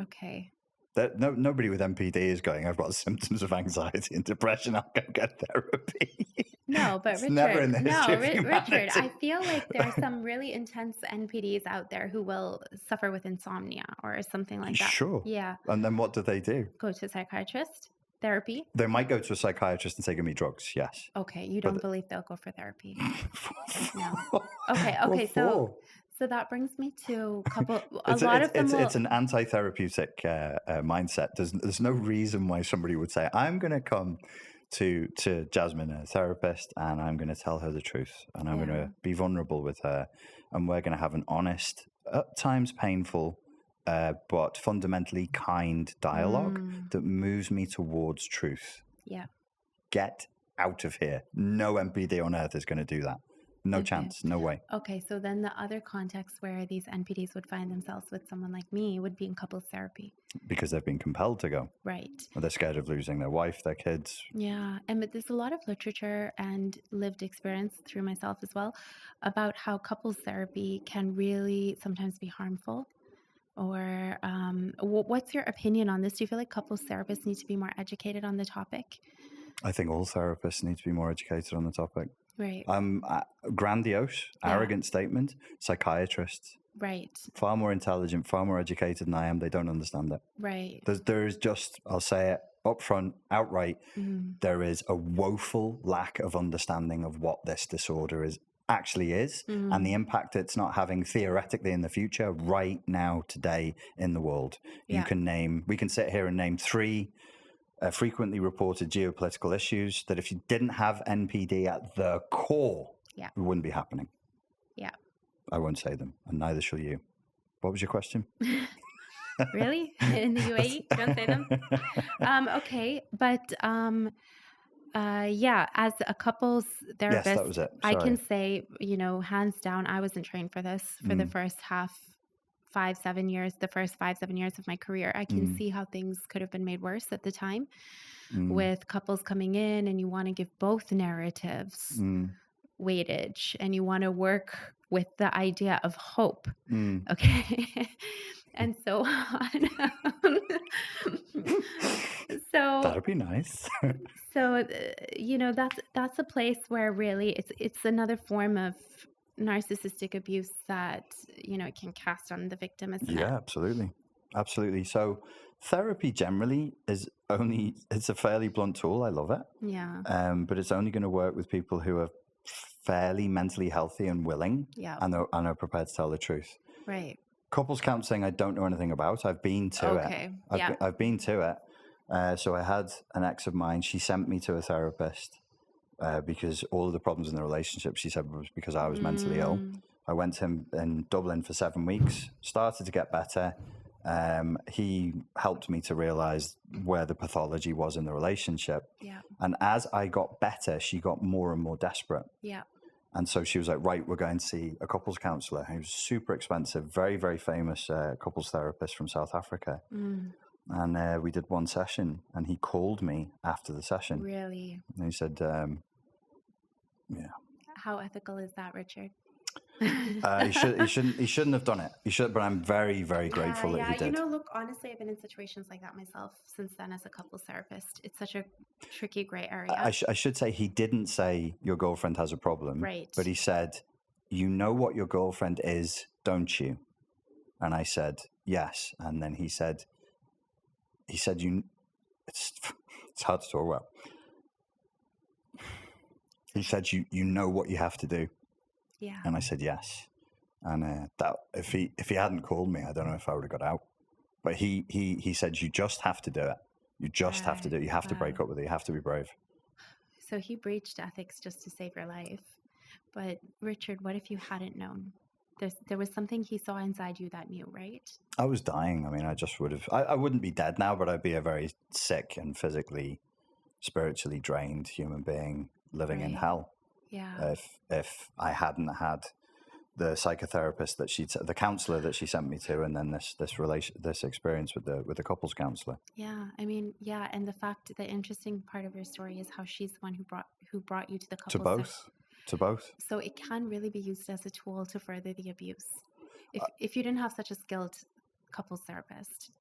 Okay. Nobody with NPD is going, "I've got symptoms of anxiety and depression, I'll go get therapy." No, but it's Richard, never in the history of humanity. Richard, I feel like there are some really intense NPDs out there who will suffer with insomnia or something like that. Sure. Yeah. And then what do they do? Go to a psychiatrist? Therapy? They might go to a psychiatrist and say, "Give me drugs." Yes. Okay. You don't believe they'll go for therapy? No. Okay. What So that brings me to it's an anti-therapeutic mindset. There's no reason why somebody would say, "I'm going to come to Jasmine, a therapist, and I'm going to tell her the truth, and I'm going to be vulnerable with her, and we're going to have an honest, at times painful, but fundamentally kind dialogue that moves me towards truth." Yeah. Get out of here. No NPD on earth is going to do that. No chance. No way. Okay. So then the other context where these NPDs would find themselves with someone like me would be in couples therapy. Because they've been compelled to go. Right. Or they're scared of losing their wife, their kids. Yeah. But there's a lot of literature and lived experience through myself as well about how couples therapy can really sometimes be harmful. Or what's your opinion on this? Do you feel like couples therapists need to be more educated on the topic? I think all therapists need to be more educated on the topic. Right. Grandiose, arrogant statement. Psychiatrists. Right. Far more intelligent, far more educated than I am. They don't understand it. Right. There is just, I'll say it up front, outright, there is a woeful lack of understanding of what this disorder actually is and the impact it's not having theoretically in the future, right now, today in the world. We can sit here and name 3 frequently reported geopolitical issues that if you didn't have NPD at the core, it wouldn't be happening. Yeah. I won't say them, and neither shall you. What was your question? Really? In the UAE? Don't say them? Okay. But as a couples therapist, yes, that was it. I can say, hands down, I wasn't trained for this for the first 5-7 years, the first 5-7 years of my career. I can see how things could have been made worse at the time with couples coming in, and you want to give both narratives weightage, and you want to work with the idea of hope. Okay. And so on. So that'd be nice. So that's a place where really it's another form of narcissistic abuse that it can cast on the victim, isn't it? Yeah, absolutely. So therapy generally it's a fairly blunt tool. I love it. Yeah. But it's only going to work with people who are fairly mentally healthy and willing, and are prepared to tell the truth. Right. Couples counseling, I don't know anything about. I've been to it. I've been to it. So I had an ex of mine. She sent me to a therapist because all of the problems in the relationship, she said, was because I was mentally ill. I went to him in Dublin for 7 weeks, started to get better. He helped me to realize where the pathology was in the relationship. Yeah. And as I got better, she got more and more desperate. Yeah. And so she was like, right, we're going to see a couples counselor. He was super expensive, very, very famous couples therapist from South Africa. And we did one session, and he called me after the session. Really? And he said, yeah. How ethical is that, Richard? He shouldn't have done it. He should, but I'm very, very grateful that he did. Look, honestly, I've been in situations like that myself since then as a couples therapist. It's such a tricky gray area. I should say he didn't say your girlfriend has a problem, right? But he said, you know what your girlfriend is, don't you? And I said, yes. And then he said, it's hard to talk about. He said, you know what you have to do. Yeah. And I said, yes. And that if he hadn't called me, I don't know if I would have got out. But he said, you just have to do it. You just have to do it. You have to break up with it. You have to be brave. So he breached ethics just to save your life. But Richard, what if you hadn't known? There was something he saw inside you that knew, right? I was dying. I mean, I just would have, I wouldn't be dead now, but I'd be a very sick and physically, spiritually drained human being living in hell. Yeah. If I hadn't had the psychotherapist the counselor that she sent me to, and then this experience with the couples counselor. Yeah. I mean, yeah. And the interesting part of your story is how she's the one who brought you to the couples. To both. So it can really be used as a tool to further the abuse. If you didn't have such a skilled couples therapist.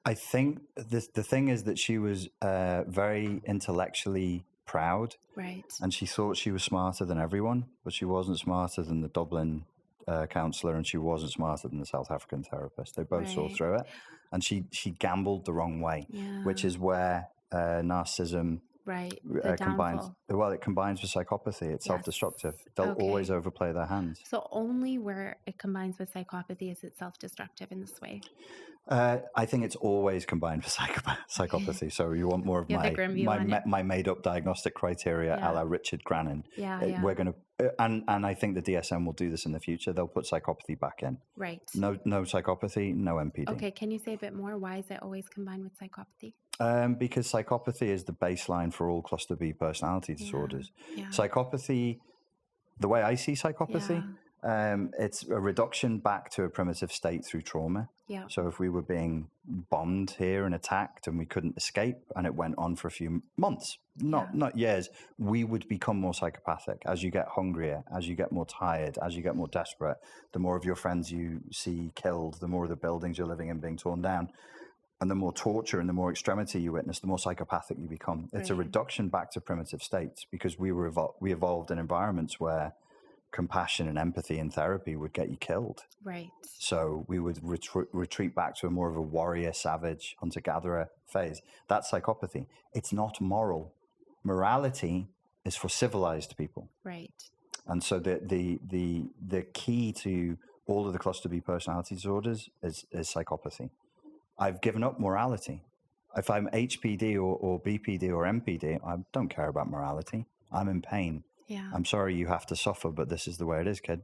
I think the thing is that she was very intellectually proud. Right. And she thought she was smarter than everyone, but she wasn't smarter than the Dublin counsellor, and she wasn't smarter than the South African therapist. They both saw through it. And she gambled the wrong way, which is where narcissism combines. Well, it combines with psychopathy. It's self-destructive. They'll always overplay their hands. So only where it combines with psychopathy is it self-destructive in this way? I think it's always combined with psychopathy. So you want more of my made-up diagnostic criteria, a la Richard Grannon. We're going to, and I think the DSM will do this in the future. They'll put psychopathy back in. Right. No psychopathy, no NPD. Okay. Can you say a bit more? Why is it always combined with psychopathy? Because psychopathy is the baseline for all cluster B personality disorders. Yeah. Psychopathy, the way I see psychopathy, it's a reduction back to a primitive state through trauma. Yeah. So if we were being bombed here and attacked and we couldn't escape, and it went on for a few months, not years, we would become more psychopathic. As you get hungrier, as you get more tired, as you get more desperate, the more of your friends you see killed, the more of the buildings you're living in being torn down. And the more torture and the more extremity you witness, the more psychopathic you become. It's a reduction back to primitive states, because we evolved in environments where compassion and empathy and therapy would get you killed. Right. So we would retreat back to a more of a warrior, savage, hunter-gatherer phase. That's psychopathy. It's not moral. Morality is for civilized people. Right. And so the key to all of the cluster B personality disorders is psychopathy. I've given up morality. If I'm HPD or BPD or MPD, I don't care about morality. I'm in pain. Yeah. I'm sorry you have to suffer, but this is the way it is, kid.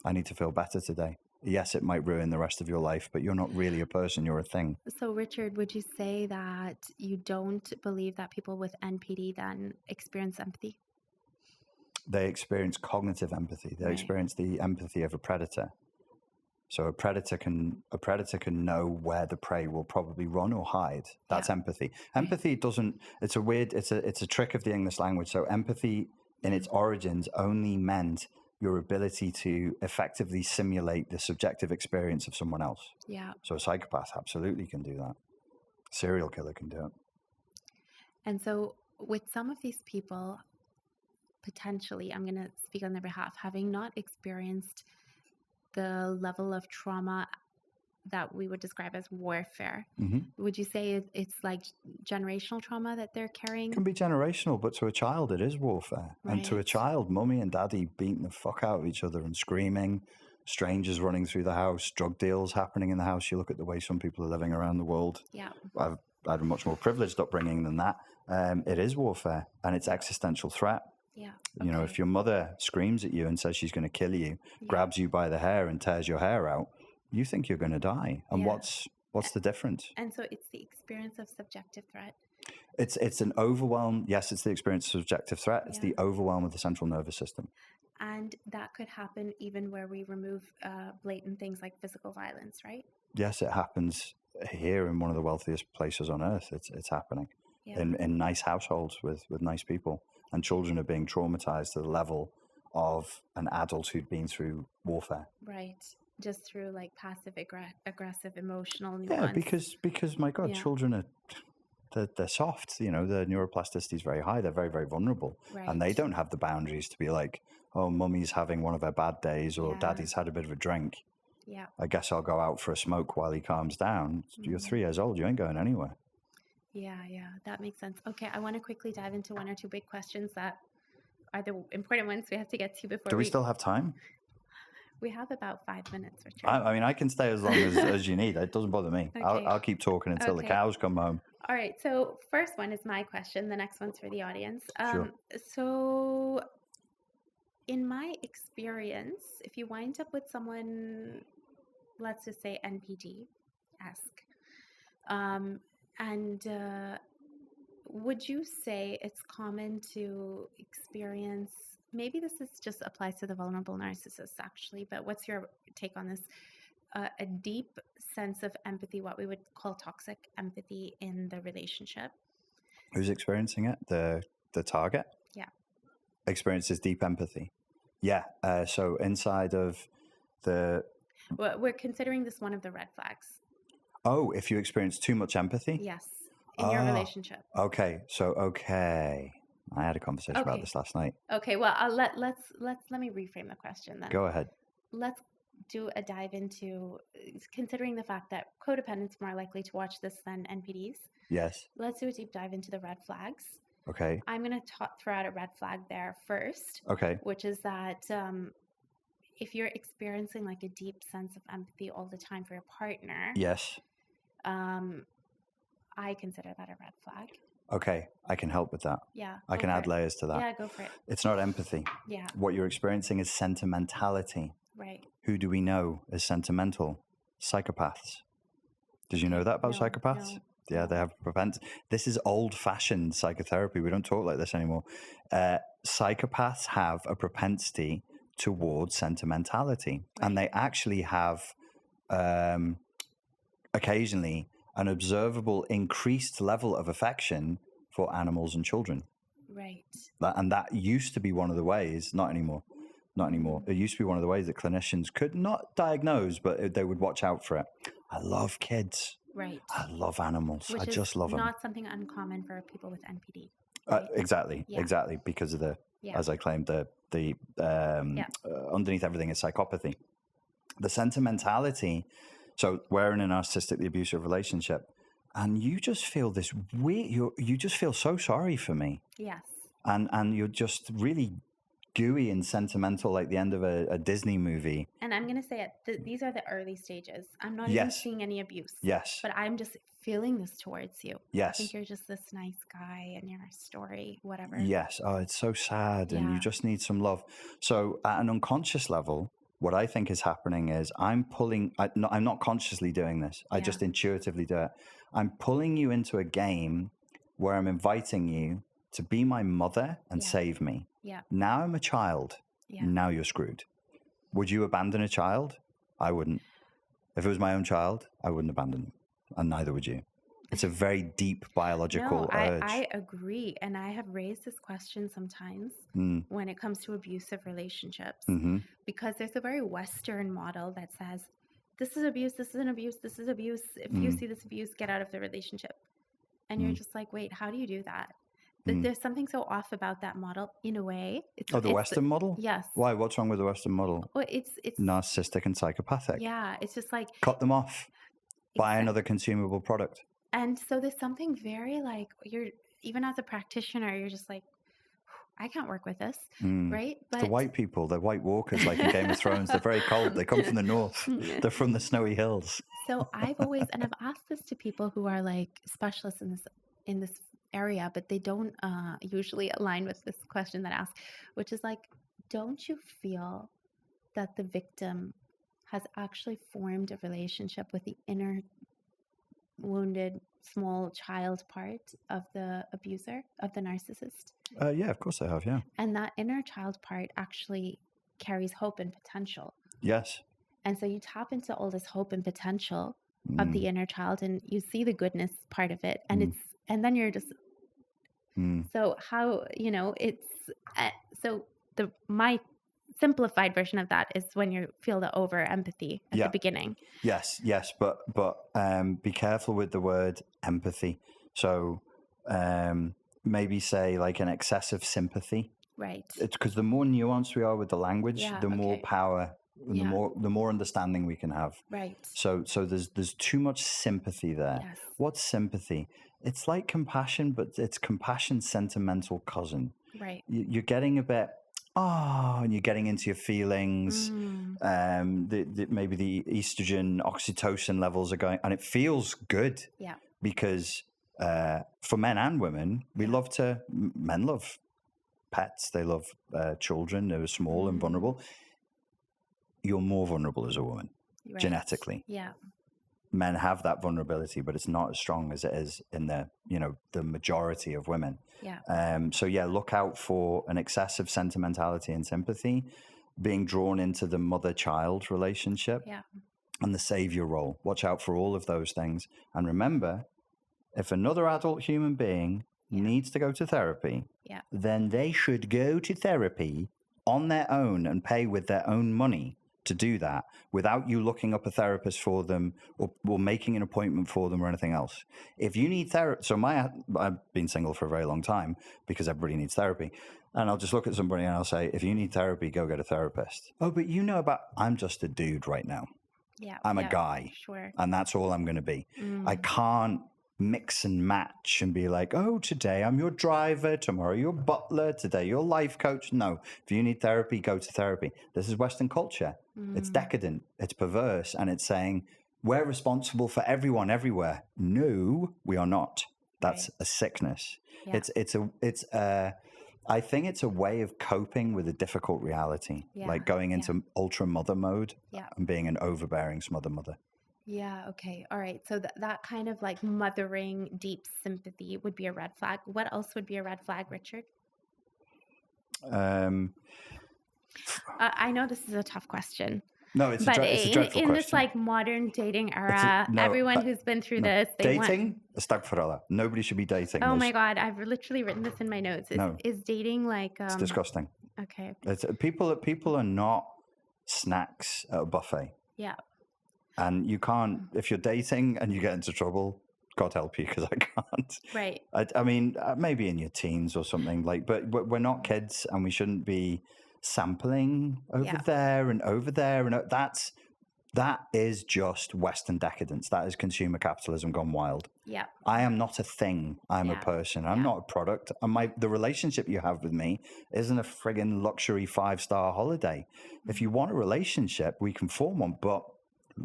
I need to feel better today. Yes, it might ruin the rest of your life, but you're not really a person, you're a thing. So, Richard, would you say that you don't believe that people with NPD then experience empathy? They experience cognitive empathy. They experience the empathy of a predator. So a predator can know where the prey will probably run or hide. That's empathy. Empathy it's a trick of the English language. So empathy in its origins only meant your ability to effectively simulate the subjective experience of someone else. Yeah. So a psychopath absolutely can do that. A serial killer can do it. And so with some of these people, potentially, I'm going to speak on their behalf, having not experienced the level of trauma that we would describe as warfare. Mm-hmm. Would you say it's like generational trauma that they're carrying? It can be generational, but to a child, it is warfare. Right. And to a child, mummy and daddy beating the fuck out of each other and screaming, strangers running through the house, drug deals happening in the house. You look at the way some people are living around the world. Yeah. I've had a much more privileged upbringing than that. It is warfare, and it's existential threat. Yeah. You know, if your mother screams at you and says she's going to kill you, grabs you by the hair and tears your hair out, you think you're going to die. And what's the difference? And so it's the experience of subjective threat. It's an overwhelm. Yes, it's the experience of subjective threat. It's the overwhelm of the central nervous system. And that could happen even where we remove blatant things like physical violence, right? Yes, it happens here in one of the wealthiest places on earth. It's happening in nice households with nice people. And children are being traumatized to the level of an adult who'd been through warfare. Right. Just through like passive aggressive emotional nuance. Yeah, because my God, children are they're soft. You know, their neuroplasticity is very high. They're very, very vulnerable. Right. And they don't have the boundaries to be like, oh, mummy's having one of her bad days or daddy's had a bit of a drink. Yeah. I guess I'll go out for a smoke while he calms down. You're 3 years old. You ain't going anywhere. Yeah, that makes sense. Okay, I want to quickly dive into one or two big questions that are the important ones we have to get to before. Do we still have time? We have about 5 minutes, Richard. I mean, I can stay as long as you need. It doesn't bother me. Okay. I'll keep talking until the cows come home. All right. So first one is my question. The next one's for the audience. Sure. So in my experience, if you wind up with someone, let's just say NPD-esque, and would you say it's common to experience, maybe this just applies to the vulnerable narcissists actually, but what's your take on this? A deep sense of empathy, what we would call toxic empathy in the relationship. Who's experiencing it? The target? Yeah. Experiences deep empathy. Yeah. So inside of the... Well, we're considering this one of the red flags. Oh, if you experience too much empathy? Yes. In your relationship. Okay. So, I had a conversation about this last night. Okay. Well, let me reframe the question then. Go ahead. Let's do a dive into considering the fact that codependents are more likely to watch this than NPDs. Yes. Let's do a deep dive into the red flags. Okay. I'm going to throw out a red flag there first. Okay. Which is that if you're experiencing like a deep sense of empathy all the time for your partner. Yes. I consider that a red flag. Okay, I can help with that. Yeah. I can add layers to that. Yeah, go for it. It's not empathy. Yeah. What you're experiencing is sentimentality. Right. Who do we know is sentimental? Psychopaths. Did you know that about psychopaths? No. Yeah, they have propensity. This is old-fashioned psychotherapy. We don't talk like this anymore. Psychopaths have a propensity towards sentimentality. Right. And they actually have occasionally an observable increased level of affection for animals and children. Right. And that used to be one of the ways, not anymore. It used to be one of the ways that clinicians could not diagnose, but they would watch out for it. I love kids. Right. I love animals. I just love them. Not something uncommon for people with NPD. Right? Exactly. Because of as I claimed, underneath everything is psychopathy. The sentimentality. So we're in a narcissistically abusive relationship, and you just feel this weird. You just feel so sorry for me. Yes. And you're just really gooey and sentimental, like the end of a Disney movie. And I'm going to say it. These are the early stages. I'm not even seeing any abuse. Yes. But I'm just feeling this towards you. Yes. I think you're just this nice guy and your story, whatever. Yes. Oh, it's so sad, and you just need some love. So at an unconscious level, what I think is happening is I'm not consciously doing this. I just intuitively do it. I'm pulling you into a game where I'm inviting you to be my mother and save me. Yeah. Now I'm a child. Yeah. Now you're screwed. Would you abandon a child? I wouldn't. If it was my own child, I wouldn't abandon them. And neither would you. It's a very deep biological urge. I agree. And I have raised this question sometimes when it comes to abusive relationships. Mm-hmm. Because there's a very Western model that says, this is abuse, this is an abuse, this is abuse. If you see this abuse, get out of the relationship. And you're just like, wait, how do you do that? There's something so off about that model in a way. The Western model? Yes. Why? What's wrong with the Western model? Well, it's narcissistic and psychopathic. Yeah, it's just like... Cut them off. Buy another consumable product. And so there's something very like, even as a practitioner, you're just like, I can't work with this, right? But the white people, they're white walkers like in Game of Thrones. They're very cold. They come from the north. They're from the snowy hills. So I've asked this to people who are like specialists in this area, but they don't usually align with this question that I asked, which is like, don't you feel that the victim has actually formed a relationship with the inner wounded small child part of the abuser, of the narcissist? Yeah, of course I have. Yeah. And that inner child part actually carries hope and potential. Yes. And so you tap into all this hope and potential of the inner child, and you see the goodness part of it. And and then you're just, so how, it's, so my simplified version of that is when you feel the over empathy at the beginning. Yes, but be careful with the word empathy. So maybe say like an excessive sympathy. Right. It's because the more nuanced we are with the language, the more power, and the more understanding we can have. Right. So there's too much sympathy there. Yes. What's sympathy? It's like compassion, but it's compassion's sentimental cousin. Right. You're getting a bit, and you're getting into your feelings. Maybe the estrogen, oxytocin levels are going, and it feels good. Yeah. Because for men and women, men love pets. They love children. They were small and vulnerable. You're more vulnerable as a woman, genetically. Yeah. Men have that vulnerability, but it's not as strong as it is in the majority of women. Yeah. So look out for an excessive sentimentality and sympathy, being drawn into the mother-child relationship, and the savior role. Watch out for all of those things. And remember, if another adult human being needs to go to therapy, then they should go to therapy on their own and pay with their own money to do that without you looking up a therapist for them or making an appointment for them or anything else. If you need therapy, I've been single for a very long time because everybody needs therapy. And I'll just look at somebody and I'll say, if you need therapy, go get a therapist. Oh, but I'm just a dude right now. Yeah. I'm a guy. Sure. And that's all I'm going to be. I can't mix and match and be like, oh, today I'm your driver, tomorrow your butler, today your life coach. No, if you need therapy, go to therapy. This is Western culture. It's decadent, it's perverse, and it's saying we're responsible for everyone everywhere. No, we are not. That's a sickness. Yeah. I think it's a way of coping with a difficult reality, like going into ultra mother mode and being an overbearing mother. Yeah. Okay. All right. So that kind of like mothering, deep sympathy would be a red flag. What else would be a red flag, Richard? I know this is a tough question. No, it's a dreadful question. In this like modern dating era, everyone who's been through this, dating, astagfirullah. Nobody should be dating. Oh my God, I've literally written this in my notes. Is dating like? It's disgusting. Okay. People are not snacks at a buffet. Yeah. And you can't, if you're dating and you get into trouble, God help you, because I can't. Right. I mean, maybe in your teens or something, but we're not kids and we shouldn't be sampling over there and over there. And that is just Western decadence. That is consumer capitalism gone wild. Yeah. I am not a thing. I'm a person. I'm not a product. And the relationship you have with me isn't a friggin' luxury 5-star holiday. If you want a relationship, we can form one, but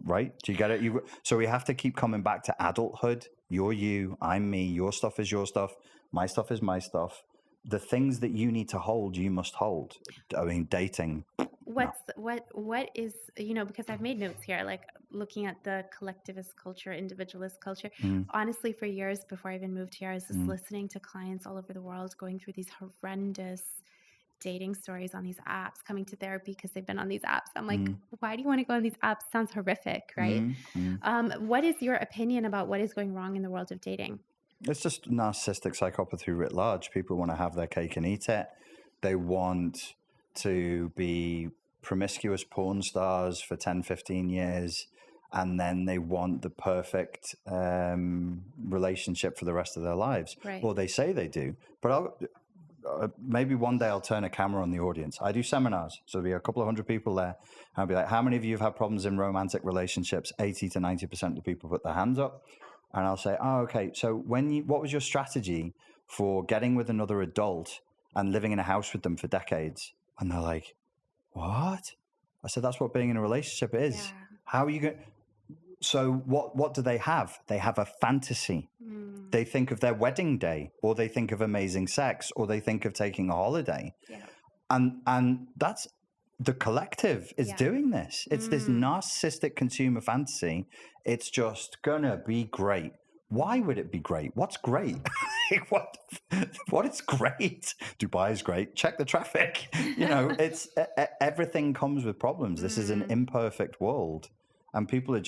right? Do you get it? So we have to keep coming back to adulthood. You're you, I'm me, your stuff is your stuff, my stuff is my stuff. The things that you need to hold, you must hold. I mean, dating. What is, because I've made notes here, like looking at the collectivist culture, individualist culture. Honestly, for years before I even moved here, I was just listening to clients all over the world going through these horrendous dating stories on these apps, coming to therapy because they've been on these apps. I'm like, why do you want to go on these apps? Sounds horrific, right? What is your opinion about what is going wrong in the world of dating? It's just narcissistic psychopathy writ large. People want to have their cake and eat it. They want to be promiscuous porn stars for 10, 15 years. And then they want the perfect relationship for the rest of their lives. Right. Or they say they do. But maybe one day I'll turn a camera on the audience. I do seminars. So there'll be a couple of hundred people there. I'll be like, how many of you have had problems in romantic relationships? 80 to 90% of the people put their hands up. And I'll say, oh, okay. So what was your strategy for getting with another adult and living in a house with them for decades? And they're like, what? I said, that's what being in a relationship is. Yeah. How are you going? So what do they have? They have a fantasy. Mm. They think of their wedding day, or they think of amazing sex, or they think of taking a holiday. Yeah. And that's the collective is doing this. It's this narcissistic consumer fantasy. It's just gonna be great. Why would it be great? What's great? What is great? Dubai is great. Check the traffic. It's everything comes with problems. This is an imperfect world, and people are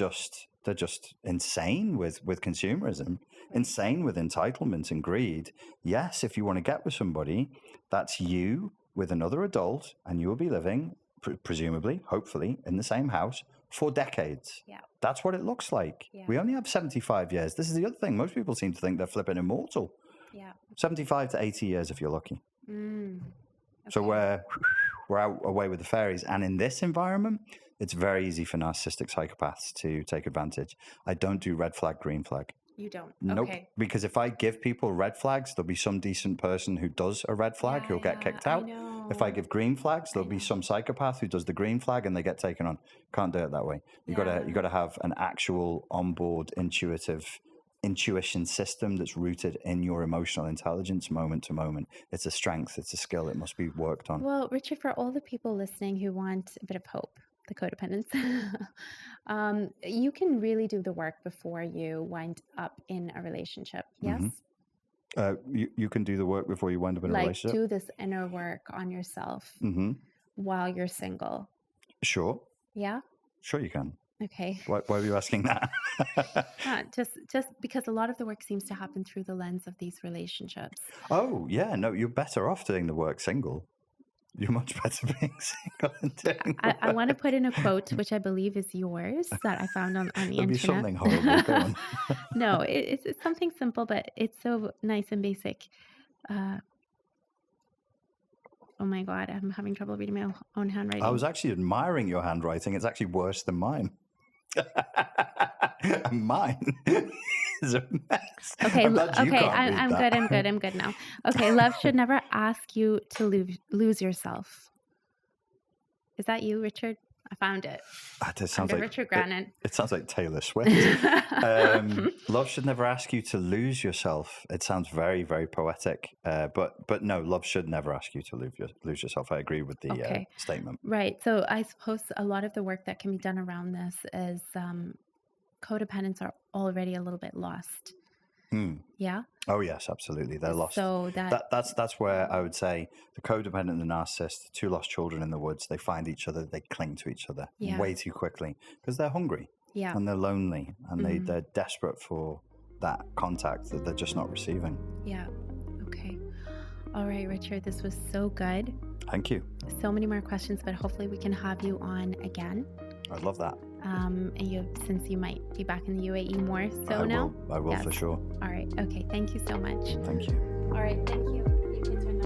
they're just insane with consumerism, insane with entitlement and greed. Yes, if you want to get with somebody, that's you with another adult, and you will be living, presumably, hopefully, in the same house for decades. Yeah. That's what it looks like. Yeah. We only have 75 years. This is the other thing. Most people seem to think they're flipping immortal. Yeah. 75 to 80 years if you're lucky. Okay. So we're out away with the fairies. And in this environment, it's very easy for narcissistic psychopaths to take advantage. I don't do red flag, green flag. You don't? Nope. Okay. Because if I give people red flags, there'll be some decent person who does a red flag who'll get kicked out. If I give green flags, there'll be some psychopath who does the green flag and they get taken on. Can't do it that way. You gotta have an actual onboard intuition system that's rooted in your emotional intelligence moment to moment. It's a strength, it's a skill, it must be worked on. Well, Richard, for all the people listening who want a bit of hope, the codependence, you can really do the work before you wind up in a relationship. Yes? You can do the work before you wind up in a relationship? Do this inner work on yourself while you're single. Sure. Yeah? Sure you can. Okay. Why are you asking that? Just because a lot of the work seems to happen through the lens of these relationships. Oh, yeah. No, you're better off doing the work single. You're much better being single than doing I want to put in a quote, which I believe is yours, that I found on the internet. Be something horrible. Go on. No, it's something simple, but it's so nice and basic. Oh my God, I'm having trouble reading my own handwriting. I was actually admiring your handwriting. It's actually worse than mine. Mine is a mess. Okay, I'm good now. Okay, love should never ask you to lose yourself. Is that you, Richard? I found it. It sounds like Richard Grannon. It sounds like Taylor Swift. Love should never ask you to lose yourself. It sounds very, very poetic. But no, love should never ask you to lose yourself. I agree with the statement. Right. So I suppose a lot of the work that can be done around this is codependents are already a little bit lost. Yeah. Oh yes, absolutely. They're lost. So that's where I would say the codependent and the narcissist, two lost children in the woods, they find each other, they cling to each other way too quickly because they're hungry and they're lonely and they're desperate for that contact that they're just not receiving. Yeah. Okay. All right, Richard, this was so good. Thank you. So many more questions, but hopefully we can have you on again. I'd love that. Since you might be back in the UAE more so I will for sure. All right. Okay. Thank you so much. Thank you. All right. Thank you. You can turn